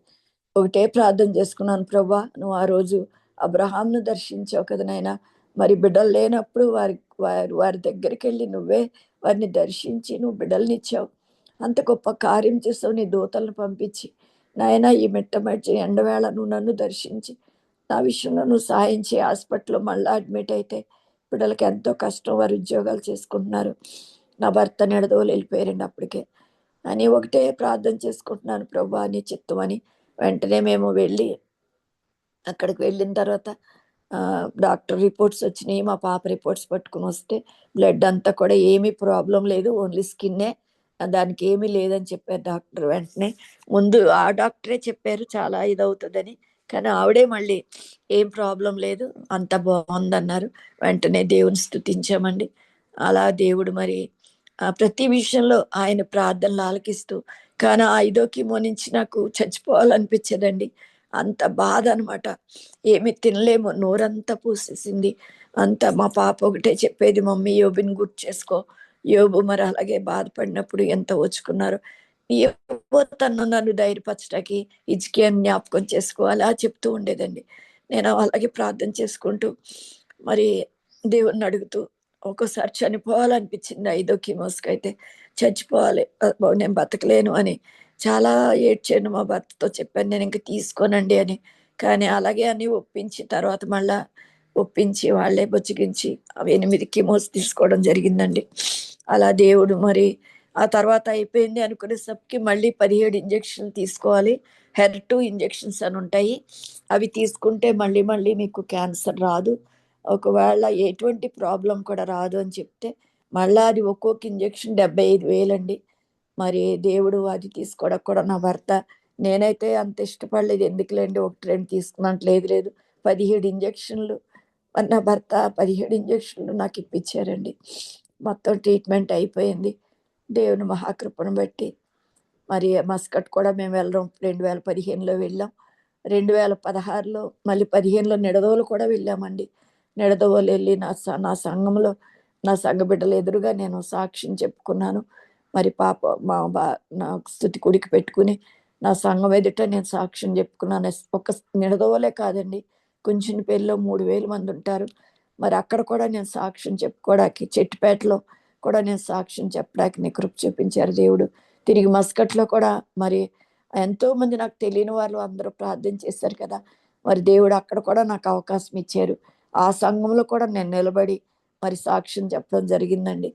ఒకటే ప్రార్థన చేసుకున్నాను, ప్రభా నువ్వు ఆ రోజు అబ్రహాంను దర్శించావు కదా నాయనా, మరి బిడ్డలు లేనప్పుడు వారి దగ్గరికెళ్ళి నువ్వే వారిని దర్శించి నువ్వు బిడ్డలనిచ్చావు. అంత గొప్ప కార్యం చేసావు నీ దూతలను పంపించి. నాయనా ఈ మిట్టమధ్య ఎండవేళ నువ్వు నన్ను దర్శించి నా విషయంలో నువ్వు సాయం చేయి. హాస్పిటల్‌లో మళ్ళా అడ్మిట్ అయితే పిల్లలకి ఎంతో కష్టం, వారు ఉద్యోగాలు చేసుకుంటున్నారు. నా భర్త నిడదవోలు వెళ్ళిపోయారండి అప్పటికే అని ఒకటే ప్రార్థన చేసుకుంటున్నాను, ప్రభా నీ చిత్తం అని. వెంటనే మేము వెళ్ళి అక్కడికి వెళ్ళిన తర్వాత డాక్టర్ రిపోర్ట్స్ వచ్చినాయి. మా పాప రిపోర్ట్స్ పట్టుకొని వస్తే బ్లడ్ అంతా కూడా ఏమీ ప్రాబ్లం లేదు, ఓన్లీ స్కిన్నే, దానికి ఏమీ లేదని చెప్పారు డాక్టర్. వెంటనే ముందు ఆ డాక్టరే చెప్పారు చాలా ఇదవుతుందని, కానీ ఆవిడే మళ్ళీ ఏం ప్రాబ్లం లేదు, అంత బాగుందన్నారు. వెంటనే దేవుని స్తుతించామండి. అలా దేవుడు మరి ప్రతి విషయంలో ఆయన ప్రార్థనలు ఆలకిస్తూ, కానీ ఆ 5వ కీమో నుంచి నాకు చచ్చిపోవాలనిపించేదండి. అంత బాధ అనమాట. ఏమి తినలేము, నోరంతా పూసేసింది. అంత మా పాప ఒకటే చెప్పేది, మమ్మీ యోబుని గుర్తు చేసుకో, యోబు మరి అలాగే బాధపడినప్పుడు ఎంత ఓచుకున్నారో, ఏవో తను నన్ను ధైర్యపరచడానికి హిజ్కియాని జ్ఞాపకం చేసుకో అలా చెప్తూ ఉండేదండి. నేను అలాగే ప్రార్థన చేసుకుంటూ మరి దేవుణ్ణి అడుగుతూ ఒక్కోసారి చనిపోవాలనిపించింది. 5వ కీమోస్‌కైతే చచ్చిపోవాలి, నేను బతకలేను అని చాలా ఏడ్చాను. మా భర్తతో చెప్పాను, నేను ఇంక తీసుకోనండి అని. కానీ అలాగే అని ఒప్పించి తర్వాత మళ్ళా ఒప్పించి వాళ్ళే బుజ్జగించి అవి 8 కీమోస్ తీసుకోవడం జరిగిందండి. అలా దేవుడు మరి ఆ తర్వాత అయిపోయింది అనుకునేసరికి మళ్ళీ 17 ఇంజెక్షన్లు తీసుకోవాలి. HER2 ఇంజెక్షన్స్ అని ఉంటాయి. అవి తీసుకుంటే మళ్ళీ మళ్ళీ మీకు క్యాన్సర్ రాదు ఒకవేళ ఎటువంటి ప్రాబ్లం కూడా రాదు అని చెప్తే మళ్ళా అది ఒక్కొక్క ఇంజెక్షన్ 75,000 అండి. మరి దేవుడు అది తీసుకోవడం కూడా నా భర్త నేనైతే అంత ఇష్టపడలేదు. ఎందుకులేండి 1, 2 తీసుకున్నట్టు లేదు. 17 ఇంజెక్షన్లు మరి నా భర్త 17 ఇంజెక్షన్లు నాకు ఇప్పించారండి. మొత్తం ట్రీట్మెంట్ అయిపోయింది. దేవుని మహాకృపను బట్టి మరి మస్కట్ కూడా మేము వెళ్ళడం 2015లో వెళ్ళాం. 2016లో మళ్ళీ 15లో నిడదవోలు కూడా వెళ్ళామండి. నిడదవోలు వెళ్ళి నా సంఘంలో నా సంఘ బిడ్డల ఎదురుగా నేను సాక్ష్యం చెప్పుకున్నాను. మరి పాప మా బా నా స్తుతి కుడికి పెట్టుకుని నా సంఘం ఎదుట నేను సాక్ష్యం చెప్పుకున్నాను. ఒక నిడదవోలే కాదండి, కుంచినపల్లిలో 3000 మంది ఉంటారు. మరి అక్కడ కూడా నేను సాక్ష్యం చెప్పుకోవడానికి చెట్టుపేటలో కూడా నేను సాక్ష్యం చెప్పడానికి నీ కృప చూపించారు దేవుడు. తిరిగి మస్కట్‌లో కూడా మరి ఎంతోమంది నాకు తెలియని వాళ్ళు అందరూ ప్రార్థన చేశారు కదా! మరి దేవుడు అక్కడ కూడా నాకు అవకాశం ఇచ్చారు. ఆ సంఘంలో కూడా నేను నిలబడి మరి సాక్ష్యం చెప్పడం జరిగిందండి.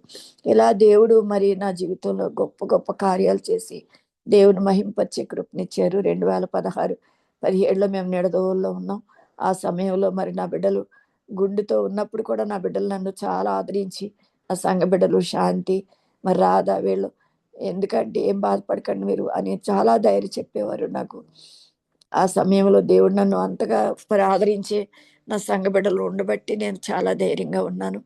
ఇలా దేవుడు మరి నా జీవితంలో గొప్ప గొప్ప కార్యాలు చేసి దేవుని మహింపరిచే కృపనిచ్చారు. 2016, 17లో మేము నిడదవోలులో ఉన్నాం. ఆ సమయంలో మరి నా బిడ్డలు గుండెతో ఉన్నప్పుడు కూడా నా బిడ్డలు నన్ను చాలా ఆదరించి నా సంఘ బిడ్డలు శాంతి, మరి రాధ వీళ్ళు ఎందుకంటే ఏం బాధపడకండి మీరు అని చాలా ధైర్యం చెప్పేవారు నాకు. ఆ సమయంలో దేవుడు నన్ను అంతగా మరి ఆదరించి నా సంఘ బిడ్డలు ఉండబట్టి నేను చాలా ధైర్యంగా ఉన్నాను.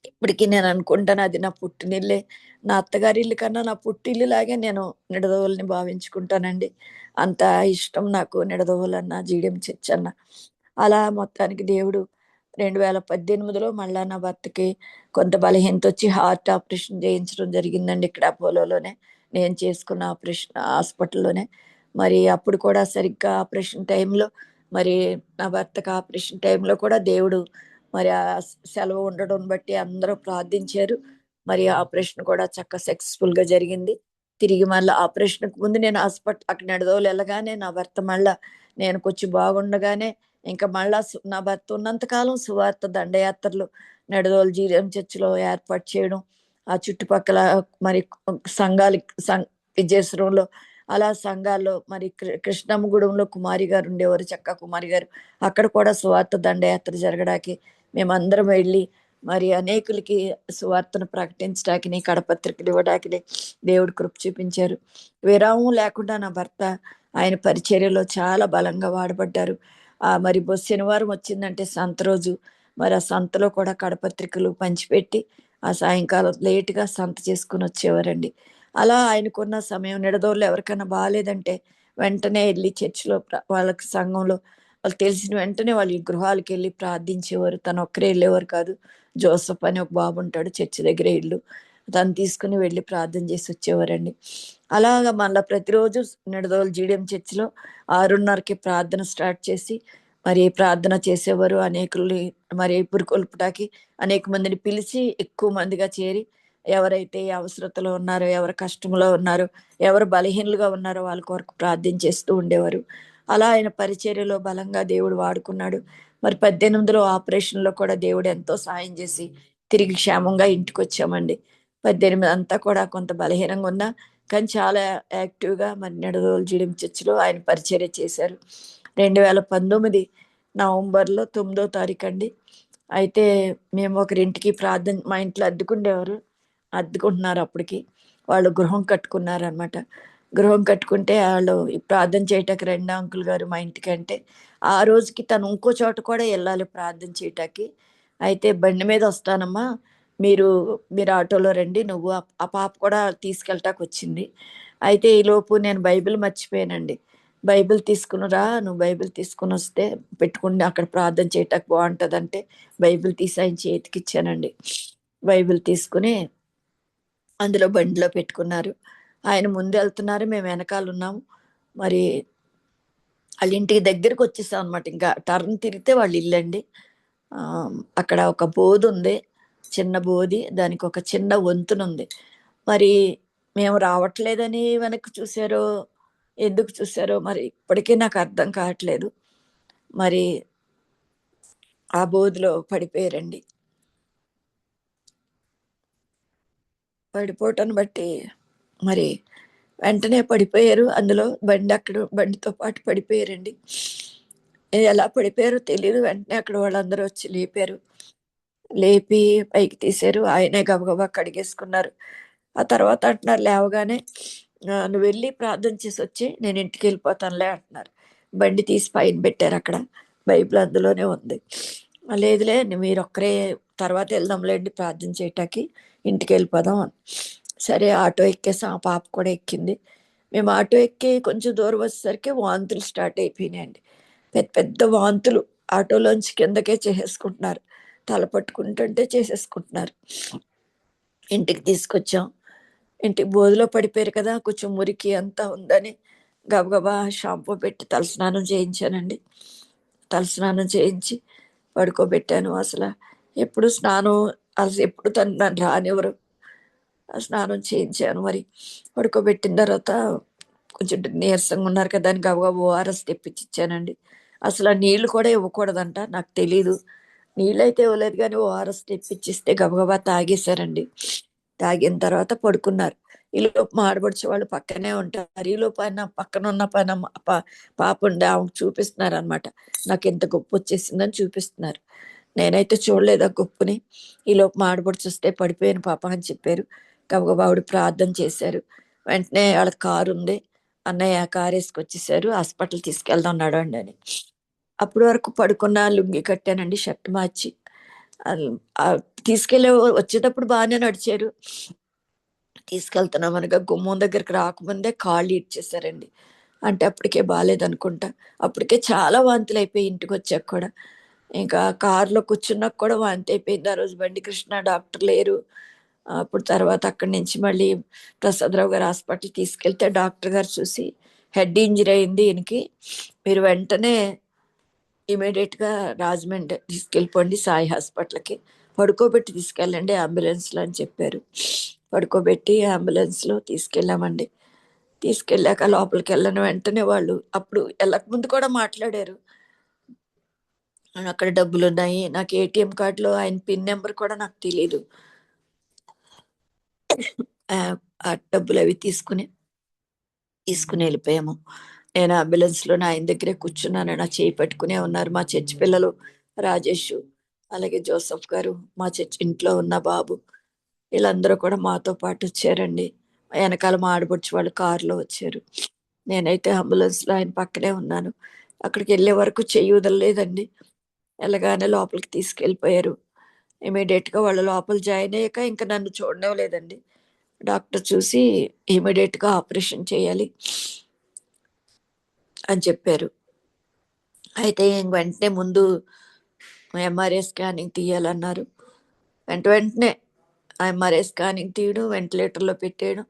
ఇప్పటికి నేను అనుకుంటాను అది నా పుట్టినిల్లే. నా అత్తగారి ఇల్లు కన్నా నా పుట్టిల్లులాగే నేను నిడదవోలుని భావించుకుంటానండి. అంత ఇష్టం నాకు నిడదవోలన్న, జీడియం చర్చ్ అన్న. అలా మొత్తానికి దేవుడు 2018లో మళ్ళా నా భర్తకి కొంత బలహీనతొచ్చి హార్ట్ ఆపరేషన్ చేయించడం జరిగిందండి ఇక్కడ అపోలోలోనే. నేను చేసుకున్న ఆపరేషన్ హాస్పిటల్‌లోనే. మరి అప్పుడు కూడా సరిగ్గా ఆపరేషన్ టైంలో మరి నా భర్తకి ఆపరేషన్ టైంలో కూడా దేవుడు మరి సెలవు ఉండడం బట్టి అందరూ ప్రార్థించారు. మరి ఆపరేషన్ కూడా సక్సెస్‌ఫుల్‌గా జరిగింది. తిరిగి మళ్ళా ఆపరేషన్‌కి ముందు నేను అక్కడ నిడదవోలు ఎళ్ళగానే నా భర్త మళ్ళా నేను కొంచెం బాగుండగానే ఇంకా మళ్ళా నా భర్త ఉన్నంత కాలం సువార్త దండయాత్రలు నిడదవోలు జీఎం చర్చ్‌లో ఏర్పాటు చేయడం. ఆ చుట్టుపక్కల మరి సంఘాలు విజయసురంలో అలా సంఘాల్లో మరి కృష్ణమ్మగూడెంలో కుమారి గారు ఉండేవారు, చక్కా కుమారి గారు. అక్కడ కూడా సువార్త దండయాత్ర జరగడానికి మేమందరం వెళ్ళి మరి అనేకులకి సువార్తను ప్రకటించడానికిని, కడపత్రికలు ఇవ్వడానికిని దేవుడు కృప చూపించారు. విరామం లేకుండా నా భర్త ఆయన పరిచర్యలో చాలా బలంగా వాడబడ్డారు. మరి శనివారం వచ్చిందంటే సంత రోజు మరి ఆ సంతలో కూడా కడపత్రికలు పంచిపెట్టి ఆ సాయంకాలం లేట్‌గా సంత చేసుకొని వచ్చేవారండి. అలా ఆయనకున్న సమయం నిడదవోలులో ఎవరికైనా బాలేదంటే వెంటనే ఎళ్లి చర్చ్‌లో వాళ్ళకి సంఘంలో వాళ్ళకి తెలిసిన వెంటనే వాళ్ళ గృహాలకెళ్ళి ప్రార్థించేవారు. తనొక్కరే ఎళ్ళేవారు కాదు. జోసెఫ్ అని ఒక బాబుంటాడు చర్చి దగ్గరే ఇల్లు. తను తీసుకొని వెళ్లి ప్రార్థన చేసి వచ్చేవారండి. అలాగా మళ్ళా ప్రతిరోజు నిడదవోలు జీడియం చర్చ్‌లో 6:30కి ప్రార్థన స్టార్ట్ చేసి మరి ప్రార్థన చేసేవారు. అనేకుల్ని మరి పురికొల్పటానికి అనేక మందిని పిలిచి ఎక్కువ మందిగా చేరి ఎవరైతే ఈ అవసరతలో ఉన్నారో, ఎవరు కష్టంలో ఉన్నారో, ఎవరు బలహీనులుగా ఉన్నారో వాళ్ళ కొరకు ప్రార్థన చేస్తూ ఉండేవారు. అలా ఆయన పరిచర్యలో బలంగా దేవుడు వాడుకున్నాడు. మరి 18లో ఆపరేషన్‌లో కూడా దేవుడు ఎంతో సహాయం చేసి తిరిగి క్షేమంగా ఇంటికొచ్చామండి. 18 అంతా కూడా కొంత బలహీనంగా ఉన్నా కానీ చాలా యాక్టివ్‌గా మరి నిడదవోలు జీడియం చర్చ్‌లో ఆయన పరిచర్య చేశారు. 2019 నవంబర్‌లో 9వ తారీఖండి. అయితే మేము ఒకరింటికి మా ఇంట్లో అద్దెకుండేవారు. అద్దెకుంటున్నారు అప్పటికి. వాళ్ళు గృహం కట్టుకున్నారనమాట. గృహం కట్టుకుంటే ఆళ్ళు ప్రార్థన చేయటానికి రండి అంకుల్ గారు మా ఇంటికి అంటే, ఆ రోజుకి తను ఇంకో చోట కూడా ఎళ్ళాలి ప్రార్థన చేయటానికి. అయితే బండి మీద వస్తానమ్మా, మీరు మీరు ఆటోలో రండి. నువ్వు ఆ పాప కూడా తీసుకెళ్ళటానికొచ్చింది. అయితే ఈలోపు నేను బైబిల్ మర్చిపోయానండి. బైబిల్ తీసుకొని రా, నువ్వు బైబిల్ తీసుకొనొస్తే పెట్టుకుని అక్కడ ప్రార్థన చేయటానికి బావుంటదంటే, బైబిల్ తీసి ఆయన చేతికిచ్చానండి. బైబిల్ తీసుకొని అందులో బండిలో పెట్టుకున్నారు. ఆయన ముందెళ్తున్నారు. మేము వెనకాలున్నాము. మరి ఆళ్ళింటికి దగ్గరకొచ్చేసాం అనమాట. ఇంకా టర్న్ తిరిగితే వాళ్ళ ఇల్లండి. అక్కడ ఒక బోదుంది. చిన్న బోది. దానికొక చిన్న వంతెనుంది. మరి మేము రావట్లేదని వెనక్కి చూసారో, ఎందుకు చూసారో మరి ఇప్పటికీ నాకు అర్థం కావట్లేదు. మరి ఆ బోదిలో పడిపోయారండి. పడిపోవటాన్ని బట్టి మరి వెంటనే పడిపోయారు. అందులో బండితో పాటు పడిపోయారండి. ఎలా పడిపోయారో తెలియదు. వెంటనే అక్కడ వాళ్ళందరూ వచ్చి లేపారు. లేపి పైకి తీశారు. ఆయనే గబగబా కడిగేసుకున్నారు. ఆ తర్వాత అంటున్నారు లేవగానే, నువ్వు వెళ్ళి ప్రార్థన చేసి వచ్చి నేను ఇంటికి వెళ్ళిపోతానులే అంటున్నారు. బండి తీసి పైన పెట్టారు అక్కడ. బైబిల్ అందులోనే ఉంది. లేదులే మీరు ఒక్కరే తర్వాత వెళ్దాంలేండి ప్రార్థన చేయటానికి, ఇంటికి వెళ్ళిపోదాం అని. సరే ఆటో ఎక్కేసాం. ఆ పాప కూడా ఎక్కింది. మేము ఆటో ఎక్కి కొంచెం దూరం వచ్చేసరికి వాంతులు స్టార్ట్ అయిపోయినాయండి. పెద్ద పెద్ద వాంతులు ఆటోలోంచి కిందకే చేసేసుకుంటున్నారు. తల పట్టుకుంటుంటే చేసేసుకుంటున్నారు. ఇంటికి తీసుకొచ్చాం. ఇంటికి బోధిలో పడిపోయారు కదా, కొంచెం మురికి అంతా ఉందని గబగబా షాంపూ పెట్టి తలస్నానం చేయించానండి. తలస్నానం చేయించి పడుకోబెట్టాను. అసలు ఎప్పుడు స్నానం, అసలు ఎప్పుడు నన్ను రానివ్వరు. ఆ స్నానం చేయించాను. మరి పడుకోబెట్టిన తర్వాత కొంచెం నీరసంగా ఉన్నారు కదా అని గబగబా ఓఆర్ఎస్ తెప్పించి ఇచ్చానండి. అసలు ఆ నీళ్లు కూడా ఇవ్వకూడదంట, నాకు తెలీదు. నీళ్ళైతే ఇవ్వలేదు కానీ ఓఆర్ఎస్ తెప్పించిస్తే గబగబా తాగేశారండి. తాగిన తర్వాత పడుకున్నారు. ఈలోపు మా ఆడపడిచే వాళ్ళు పక్కనే ఉంటారు. ఈలోపు ఆయన పక్కన ఉన్న పాప ఉండి ఆమెకు చూపిస్తున్నారు అనమాట. నాకు ఎంత గొప్ప వచ్చేసిందని చూపిస్తున్నారు. నేనైతే చూడలేదు ఆ గొప్పని. ఈలోపు మా ఆడపడిచి వస్తే పడిపోయాను పాప అని చెప్పారు. గబగబా ఆవిడ ప్రార్థన చేశారు. వెంటనే వాళ్ళ కారు ఉంది, అన్నయ్య కారు వేసుకొచ్చేసారు, హాస్పిటల్ తీసుకెళ్దాం నడవండి అని. అప్పటి వరకు పడుకున్న లుంగి కట్టానండి, షర్ట్ మార్చి. ఆ తీసుకెళ్ళే వచ్చేటప్పుడు బాగానే నడిచారు. తీసుకెళ్తున్నాం అనగా గుమ్మం దగ్గరికి రాకముందే కాళ్ళు ఇచ్చేసారండి. అంటే అప్పటికే బాగాలేదనుకుంటా. అప్పటికే చాలా వాంతులు అయిపోయి ఇంటికి వచ్చాక కూడా. ఇంకా కారులో కూర్చున్నాక కూడా వాంతి అయిపోయింది. ఆ రోజు బండి కృష్ణ డాక్టర్ లేరు. అప్పుడు తర్వాత అక్కడి నుంచి మళ్ళీ ప్రసాదరావు గారు హాస్పిటల్ తీసుకెళ్తే డాక్టర్ గారు చూసి, హెడ్ ఇంజరీ అయింది ఈయనకి, మీరు వెంటనే ఇమీడియట్గా రాజమండ్రి తీసుకెళ్ళిపోండి సాయి హాస్పిటల్కి, పడుకోబెట్టి తీసుకెళ్ళండి అంబులెన్స్లో అని చెప్పారు. పడుకోబెట్టి అంబులెన్స్లో తీసుకెళ్ళామండి. తీసుకెళ్ళాక లోపలికి వెళ్ళిన వెంటనే వాళ్ళు అప్పుడు వెళ్ళక ముందు కూడా మాట్లాడారు. అక్కడ డబ్బులు ఉన్నాయి, నాకు ఏటీఎం కార్డులో ఆయన పిన్ నెంబర్ కూడా నాకు తెలియదు. ఆ డబ్బులు అవి తీసుకుని వెళ్ళిపోయాము. నేను అంబులెన్స్లో ఆయన దగ్గరే కూర్చున్నాను. నా చేయి పట్టుకునే ఉన్నారు మా చర్చి పిల్లలు, రాజేష్, అలాగే జోసఫ్ గారు, మా చర్చి ఇంట్లో ఉన్న బాబు, వీళ్ళందరూ కూడా మాతో పాటు వచ్చారండి. వెనకాల మా ఆడపడుచు వాళ్ళు కారులో వచ్చారు. నేనైతే అంబులెన్స్లో ఆయన పక్కనే ఉన్నాను. అక్కడికి వెళ్ళే వరకు చెయ్యి వదలలేదండి. వెళ్ళగానే లోపలికి తీసుకెళ్ళిపోయారు. ఇమీడియట్గా వాళ్ళు లోపల జాయిన్ అయ్యాక ఇంకా నన్ను చూడనివ్వలేదండి. డాక్టర్ చూసి ఇమీడియట్గా ఆపరేషన్ చేయాలి అని చెప్పారు. అయితే వెంటనే ముందు ఎంఆర్ఐ స్కానింగ్ తీయాలన్నారు. వెంటనే ఎంఆర్ఐ స్కానింగ్ తీయడం, వెంటిలేటర్లో పెట్టేయడం.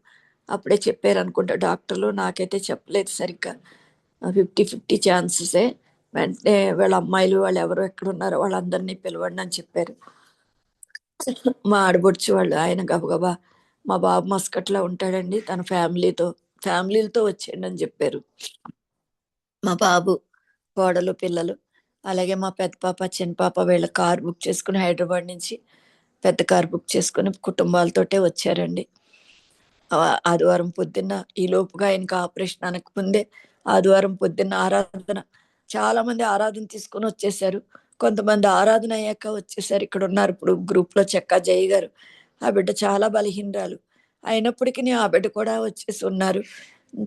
అప్పుడే చెప్పారు అనుకుంటా డాక్టర్లు, నాకైతే చెప్పలేదు సరిగ్గా. 50-50 ఛాన్సెసే. వెంటనే వాళ్ళ అమ్మాయిలు వాళ్ళు ఎవరు ఎక్కడున్నారో వాళ్ళందరినీ పిలవండి అని చెప్పారు. మా ఆడబొడుచు వాళ్ళు ఆయన గబగబా, మా బాబు మస్కట్లో ఉంటాడండి, తన ఫ్యామిలీలతో వచ్చేయండి అని చెప్పారు. మా బాబు, కోడలు, పిల్లలు, అలాగే మా పెద్ద పాప, చిన్న పాప వీళ్ళ కార్ బుక్ చేసుకుని హైదరాబాద్ నుంచి పెద్ద కార్ బుక్ చేసుకుని కుటుంబాలతోటే వచ్చారండి. ఆదివారం పొద్దున్న ఈ లోపుగా ఆయనకి ఆపరేషన్ అనక ముందే ఆదివారం పొద్దున్న ఆరాధన, చాలా మంది ఆరాధన తీసుకుని వచ్చేసారు. కొంతమంది ఆరాధన అయ్యాక వచ్చేసారు. ఇక్కడ ఉన్నారు ఇప్పుడు గ్రూప్ లో చెక్కా జయ గారు. ఆ బిడ్డ చాలా బలహీనరాలు అయినప్పటికీ ఆ బిడ్డ కూడా వచ్చేసి ఉన్నారు.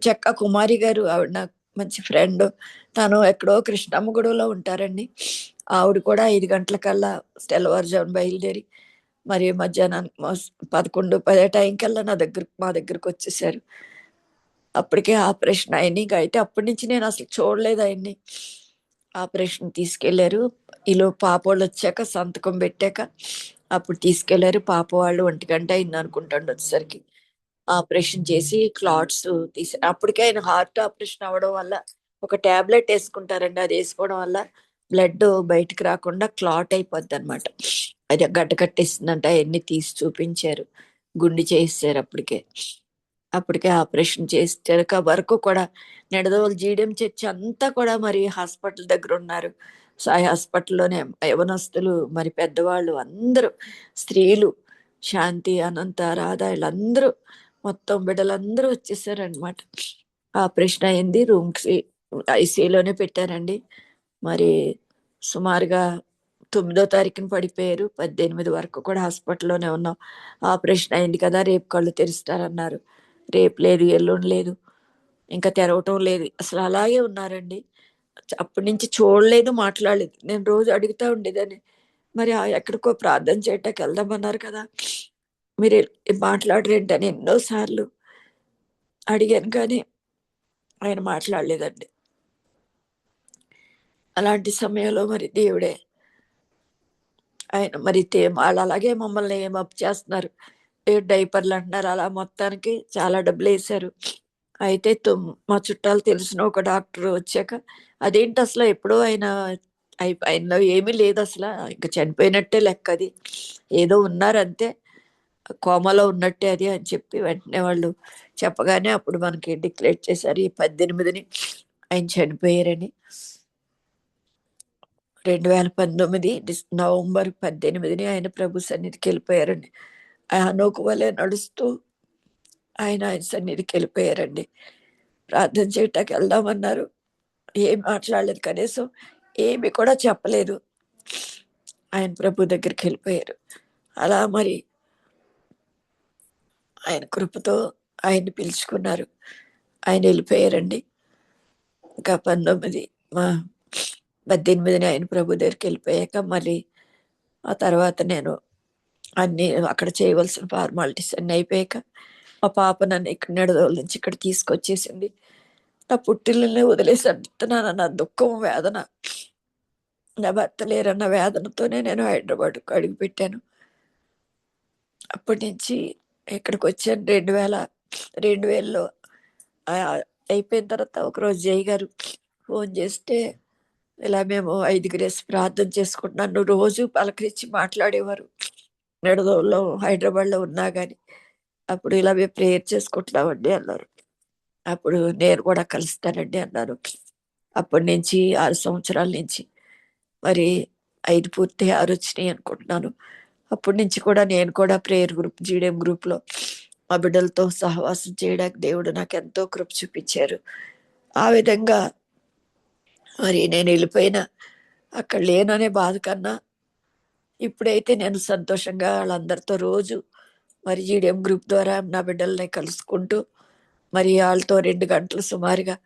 చెక్క కుమారి గారు, ఆవిడ నాకు మంచి ఫ్రెండ్. తను ఎక్కడో కృష్ణమ్మ గుడిలో ఉంటారండి. ఆవిడ కూడా 5 గంటలకల్లా తెల్లవారుజామున బయలుదేరి మరి మధ్యాహ్నం 11-10 టైంకల్లా మా దగ్గరకు వచ్చేసారు. అప్పటికే ఆపరేషన్ అయింది. ఇంకా అయితే అప్పటి నుంచి నేను అసలు చూడలేదు ఆయన్ని. ఆపరేషన్ తీసుకెళ్లారు. ఈలో పాప వాళ్ళు వచ్చాక సంతకం పెట్టాక అప్పుడు తీసుకెళ్లారు. పాప వాళ్ళు 1 గంట అయింది అనుకుంటాండి వచ్చేసరికి. ఆపరేషన్ చేసి క్లాట్స్ తీసి, అప్పటికే ఆయన హార్ట్ ఆపరేషన్ అవ్వడం వల్ల ఒక టాబ్లెట్ వేసుకుంటారండి. అది వేసుకోవడం వల్ల బ్లడ్ బయటికి రాకుండా క్లాట్ అయిపోద్ది అనమాట. అది గడ్డ కట్టేసిందంట. అవన్నీ తీసి చూపించారు. గుండు చేసారు అప్పటికే ఆపరేషన్ చేసాక వరకు కూడా నిడదవోలు జీడియం చర్చి అంతా కూడా మరి హాస్పిటల్ దగ్గర ఉన్నారు. సాయి హాస్పిటల్లోనే యవనస్తులు, మరి పెద్దవాళ్ళు అందరూ, స్త్రీలు, శాంతి, అనంత, రాధ, వీళ్ళందరూ మొత్తం బిడ్డలందరూ వచ్చేసారనమాట. ఆపరేషన్ అయింది. రూమ్కి ఐసీయూలోనే పెట్టారండి. మరి సుమారుగా 9వ తారీఖున పడిపోయారు. 18 వరకు కూడా హాస్పిటల్లోనే ఉన్నాం. ఆపరేషన్ అయింది కదా, రేపు కళ్ళు తెరుస్తారన్నారు. రేపు లేదు, ఎల్లుండి లేదు, ఇంకా తెరవటం లేదు. అసలు అలాగే ఉన్నారండి. అప్పటి నుంచి చూడలేదు, మాట్లాడలేదు. నేను రోజు అడుగుతా ఉండేదాన్ని, మరి ఎక్కడికో ప్రార్థన చేయటానికి వెళ్దామన్నారు కదా, మీరు మాట్లాడరేంటని ఎన్నోసార్లు అడిగాను, కానీ ఆయన మాట్లాడలేదండి. అలాంటి సమయంలో మరి దేవుడే ఆయన మరి వాళ్ళు అలాగే మమ్మల్ని ఏమప్ చేస్తున్నారు. డైపర్లు అంటున్నారు. అలా మొత్తానికి చాలా డబ్బులు వేశారు. అయితే మా చుట్టాలు తెలిసిన ఒక డాక్టర్ వచ్చాక, అదేంటి అసలు ఎప్పుడో ఆయన ఆయనలో ఏమీ లేదు, అసలు ఇంకా చనిపోయినట్టే లెక్క, అది ఏదో ఉన్నారు అంతే, కోమాలో ఉన్నట్టే అది అని చెప్పి వెంటనే వాళ్ళు చెప్పగానే అప్పుడు మనకి డిక్లేర్ చేశారు ఈ 18ని ఆయన చనిపోయారని. 2019 నవంబర్ 18ని ఆయన ప్రభు సన్నిధికి వెళ్ళిపోయారండి. హనోకు వలె నడుస్తూ ఆయన సన్నిధికి వెళ్ళిపోయారండి. ప్రార్థన చేయటానికి వెళ్దామన్నారు, ఏం మాట్లాడలేదు, కనీసం ఏమి కూడా చెప్పలేదు. ఆయన ప్రభు దగ్గరికి వెళ్ళిపోయారు. అలా మరి ఆయన కృపతో ఆయన్ని పిలుచుకున్నారు, ఆయన వెళ్ళిపోయారండి. ఇంకా 18ని ఆయన ప్రభు దగ్గరికి వెళ్ళిపోయాక మళ్ళీ ఆ తర్వాత నేను అన్ని అక్కడ చేయవలసిన ఫార్మాలిటీస్ అన్ని అయిపోయాక మా పాప నన్ను ఇక్కడ నిడదోల నుంచి ఇక్కడ తీసుకొచ్చేసింది. నా పుట్టిల్ని వదిలేసి అంటున్నానన్న దుఃఖం, వేదన, నా భర్త లేరన్న వేదనతోనే నేను హైదరాబాద్ అడుగు పెట్టాను. అప్పటి నుంచి ఇక్కడికి వచ్చాను 2000లో. అయిపోయిన తర్వాత ఒకరోజు జై గారు ఫోన్ చేస్తే, ఇలా మేము 5 ప్రార్థన చేసుకుంటున్నాను, రోజు పలకరించి మాట్లాడేవారు నిడదోల్లో హైదరాబాద్లో ఉన్నా కానీ. అప్పుడు ఇలా మేము ప్రేయర్ చేసుకుంటున్నామండి అన్నారు. అప్పుడు నేను కూడా కలుస్తానండి అన్నాను. అప్పటి నుంచి 6 సంవత్సరాల నుంచి మరి 5 పూర్తి 6 వచ్చినాయి అనుకుంటున్నాను. అప్పటి నుంచి కూడా నేను కూడా ప్రేయర్ గ్రూప్, జీడిఎం గ్రూప్లో మా బిడ్డలతో సహవాసం చేయడానికి దేవుడు నాకు ఎంతో కృప చూపించారు. ఆ విధంగా మరి నేను వెళ్ళిపోయిన అక్కడ లేననే బాధ కన్నా, ఇప్పుడైతే నేను సంతోషంగా వాళ్ళందరితో రోజు మరి జీడిఎం గ్రూప్ ద్వారా నా బిడ్డల్ని కలుసుకుంటూ మరి వాళ్ళతో 2 గంటలు సుమారుగా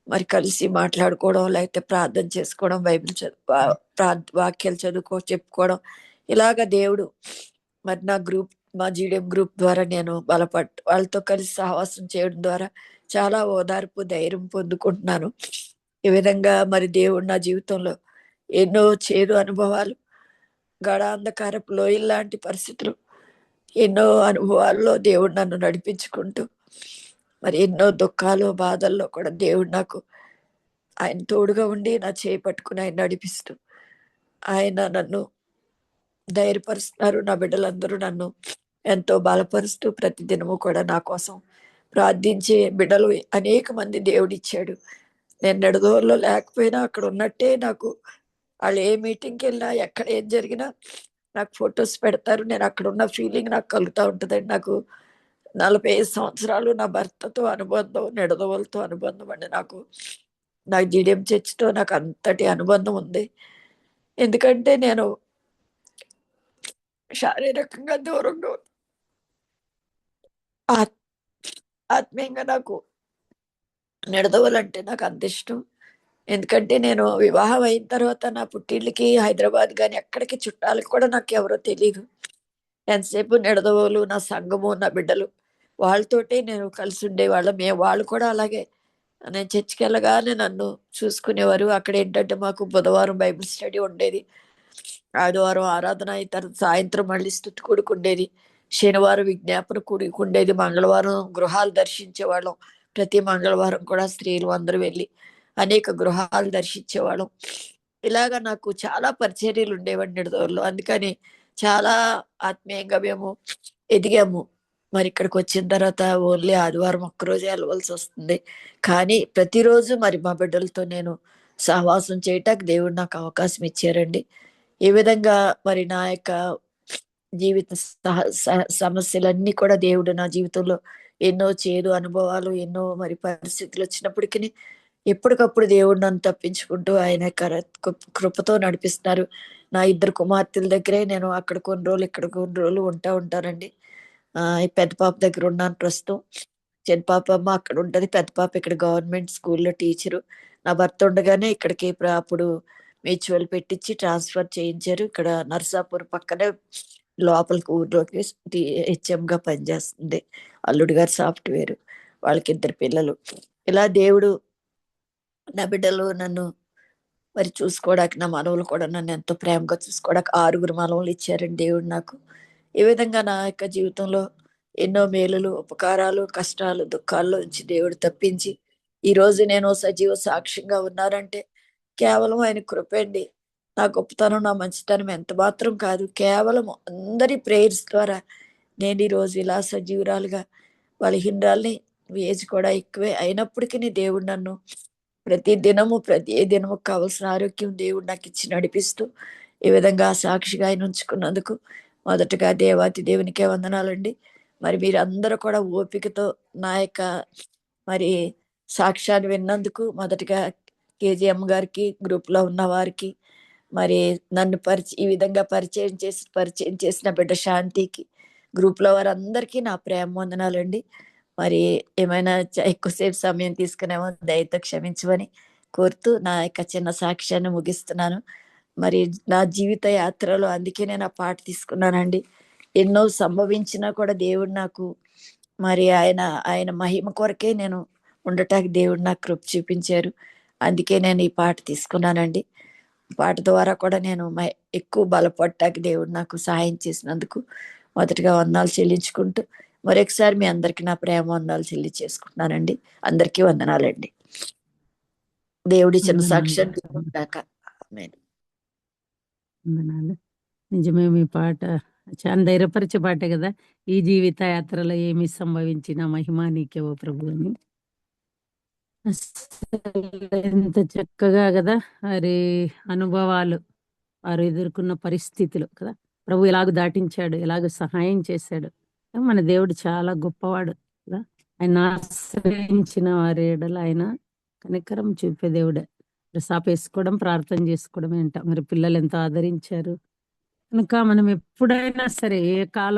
మరి కలిసి మాట్లాడుకోవడం, లేకపోతే ప్రార్థన చేసుకోవడం, బైబిల్ వాక్యాలు చెప్పుకోవడం, ఇలాగ దేవుడు మరి మా జీడిఎం గ్రూప్ ద్వారా నేను వాళ్ళతో కలిసి సహవాసం చేయడం ద్వారా చాలా ఓదార్పు, ధైర్యం పొందుకుంటున్నాను. ఈ విధంగా మరి దేవుడు నా జీవితంలో ఎన్నో చేదు అనుభవాలు, అంధకారపు లోయల్లాంటి పరిస్థితులు, ఎన్నో అనుభవాల్లో దేవుడు నన్ను నడిపించుకుంటూ మరి ఎన్నో దుఃఖాలు, బాధల్లో కూడా దేవుడు నాకు ఆయన తోడుగా ఉండి నా చేయి పట్టుకుని ఆయన నడిపిస్తూ ఆయన నన్ను ధైర్యపరుస్తున్నారు. నా బిడ్డలందరూ నన్ను ఎంతో బలపరుస్తూ ప్రతిదినము కూడా నా కోసం ప్రార్థించే బిడ్డలు అనేక మంది దేవుడిచ్చాడు. నేను నిడదవోలులో లేకపోయినా అక్కడ ఉన్నట్టే నాకు, వాళ్ళు ఏ మీటింగ్కి వెళ్ళినా ఎక్కడ ఏం జరిగినా నాకు ఫొటోస్ పెడతారు. నేను అక్కడ ఉన్న ఫీలింగ్ నాకు కలుగుతూ ఉంటుందండి. నాకు 45 సంవత్సరాలు నా భర్తతో అనుబంధం, నిడదవోలుతో అనుబంధం అండి. నాకు జీడిఎం చర్చ్తో నాకు అంతటి అనుబంధం ఉంది. ఎందుకంటే నేను శారీరకంగా దూరంగా ఆత్- ఆత్మీయంగా నాకు నిడదవోలంటే నాకు అంత ఇష్టం. ఎందుకంటే నేను వివాహం అయిన తర్వాత నా పుట్టిళ్ళకి హైదరాబాద్ కానీ ఎక్కడికి చుట్టాలకు కూడా నాకు ఎవరో తెలియదు. ఎంతసేపు నిడదవోలు, నా సంఘము, నా బిడ్డలు, వాళ్ళతోటి నేను కలిసి ఉండేవాళ్ళం. వాళ్ళు కూడా అలాగే నేను చర్చికి వెళ్ళగానే నన్ను చూసుకునేవారు. అక్కడ ఏంటంటే మాకు బుధవారం బైబిల్ స్టడీ ఉండేది, ఆదివారం ఆరాధన అయిన తర్వాత సాయంత్రం మళ్ళీ స్తుతి కూడిక ఉండేది, శనివారం విజ్ఞాపన కూడిక ఉండేది, మంగళవారం గృహాలు దర్శించేవాళ్ళం. ప్రతి మంగళవారం కూడా స్త్రీలు అందరూ వెళ్ళి అనేక గృహాలు దర్శించేవాళ్ళం. ఇలాగా నాకు చాలా పరిచర్యలు ఉండేవండి నిడదవోలులో. అందుకని చాలా ఆత్మీయంగా మేము ఎదిగాము. మరి ఇక్కడికి వచ్చిన తర్వాత ఓన్లీ ఆదివారం ఒక్కరోజే వెళ్ళవలసి వస్తుంది. కానీ ప్రతిరోజు మరి మా బిడ్డలతో నేను సహవాసం చేయటానికి దేవుడు నాకు అవకాశం ఇచ్చారండి. ఈ విధంగా మరి నా యొక్క జీవిత సమస్యలన్నీ కూడా దేవుడు నా జీవితంలో ఎన్నో చేదు అనుభవాలు, ఎన్నో మరి పరిస్థితులు వచ్చినప్పటికీ ఎప్పటికప్పుడు దేవుడు నన్ను తప్పించుకుంటూ ఆయన కృపతో నడిపిస్తున్నారు. నా ఇద్దరు కుమార్తెల దగ్గరే నేను అక్కడ కొన్ని రోజులు ఇక్కడ కొన్ని రోజులు ఉంటానండి. ఈ పెద్ద పాప దగ్గర ఉన్నాను ప్రస్తుతం. చిన్న పాప అక్కడ ఉంటది. పెద్ద పాప ఇక్కడ గవర్నమెంట్ స్కూల్లో టీచరు. నా భర్త ఉండగానే ఇక్కడికి అప్పుడు మ్యూచువల్ పెట్టించి ట్రాన్స్ఫర్ చేయించారు. ఇక్కడ నర్సాపూర్ పక్కనే లోపలికి ఊర్లోకి హెచ్ఎంగా పనిచేస్తుంది. అల్లుడు గారు సాఫ్ట్వేర్. వాళ్ళకి ఇద్దరు పిల్లలు. ఇలా దేవుడు నా బిడ్డలు నన్ను మరి చూసుకోవడానికి, నా మనవలు కూడా నన్ను ఎంతో ప్రేమగా చూసుకోవడానికి 6 మనవలు ఇచ్చారండి దేవుడు నాకు. ఈ విధంగా నా యొక్క జీవితంలో ఎన్నో మేలులు, ఉపకారాలు, కష్టాలు, దుఃఖాల్లో నుంచి దేవుడు తప్పించి ఈరోజు నేను సజీవ సాక్ష్యంగా ఉన్నానంటే కేవలం ఆయన కృపే అండి. నా గొప్పతనం, నా మంచితనం ఎంత మాత్రం కాదు. కేవలం అందరి ప్రేయర్స్ ద్వారా నేను ఈరోజు ఇలా సజీవురాలుగా, బలహీనరాల్ని, ఏజ్ కూడా ఎక్కువే అయినప్పటికీ దేవుడు నన్ను ప్రతి దినము కావలసిన ఆరోగ్యం దేవుడు నాకు ఇచ్చి నడిపిస్తూ ఈ విధంగా సాక్షిగా ఆయన ఉంచుకున్నందుకు మొదటగా దేవాతి దేవునికే వందనాలండి. మరి మీరందరూ కూడా ఓపికతో నా యొక్క మరి సాక్ష్యాన్ని విన్నందుకు మొదటగా కేజీఎం గారికి, గ్రూప్లో ఉన్న వారికి, మరి నన్ను ఈ విధంగా పరిచయం చేసిన బిడ్డ శాంతికి, గ్రూప్లో వారందరికీ నా ప్రేమ వందనాలండి. మరి ఏమైనా ఎక్కువసేపు సమయం తీసుకునేమో దయతో క్షమించమని కోరుతూ నా యొక్క చిన్న సాక్ష్యాన్ని ముగిస్తున్నాను. మరి నా జీవిత యాత్రలో అందుకే నేను ఆ పాట తీసుకున్నానండి. ఎన్నో సంభవించినా కూడా దేవుడు నాకు మరి ఆయన మహిమ కొరకే నేను ఉండటానికి దేవుడు నాకు కృప చూపించారు. అందుకే నేను ఈ పాట తీసుకున్నానండి. పాట ద్వారా కూడా నేను ఎక్కువ బలపడటానికి దేవుడు నాకు సహాయం చేసినందుకు మొదటగా వందనాలు చెల్లించుకుంటూ మరొకసారి మీ అందరికీ నా ప్రేమ వందనాలు చెల్లించేసుకుంటున్నానండి. అందరికీ వందనాలండి. దేవుడి చిన్న సాక్ష్యం వందనాలు. నిజమే, మీ పాట చాలా ధైర్యపరిచే పాటే కదా. ఈ జీవిత యాత్రలో ఏమి సంభవించిన మహిమ నీకేవో ప్రభు అని. ఎంత చక్కగా కదా మరి అనుభవాలు, వారు ఎదుర్కొన్న పరిస్థితులు కదా. ప్రభు ఎలాగ దాటించాడు, ఎలాగ సహాయం చేశాడు. మన దేవుడు చాలా గొప్పవాడు కదా. ఆయన ఆశ్రయించిన వారి ఎడల ఆయన కనికరం చూపే దేవుడే. సాపేసుకోవడం, ప్రార్థన చేసుకోవడం ఏంట. మరి పిల్లలు ఎంతో ఆదరించారు కనుక మనం ఎప్పుడైనా సరే ఏ కాలం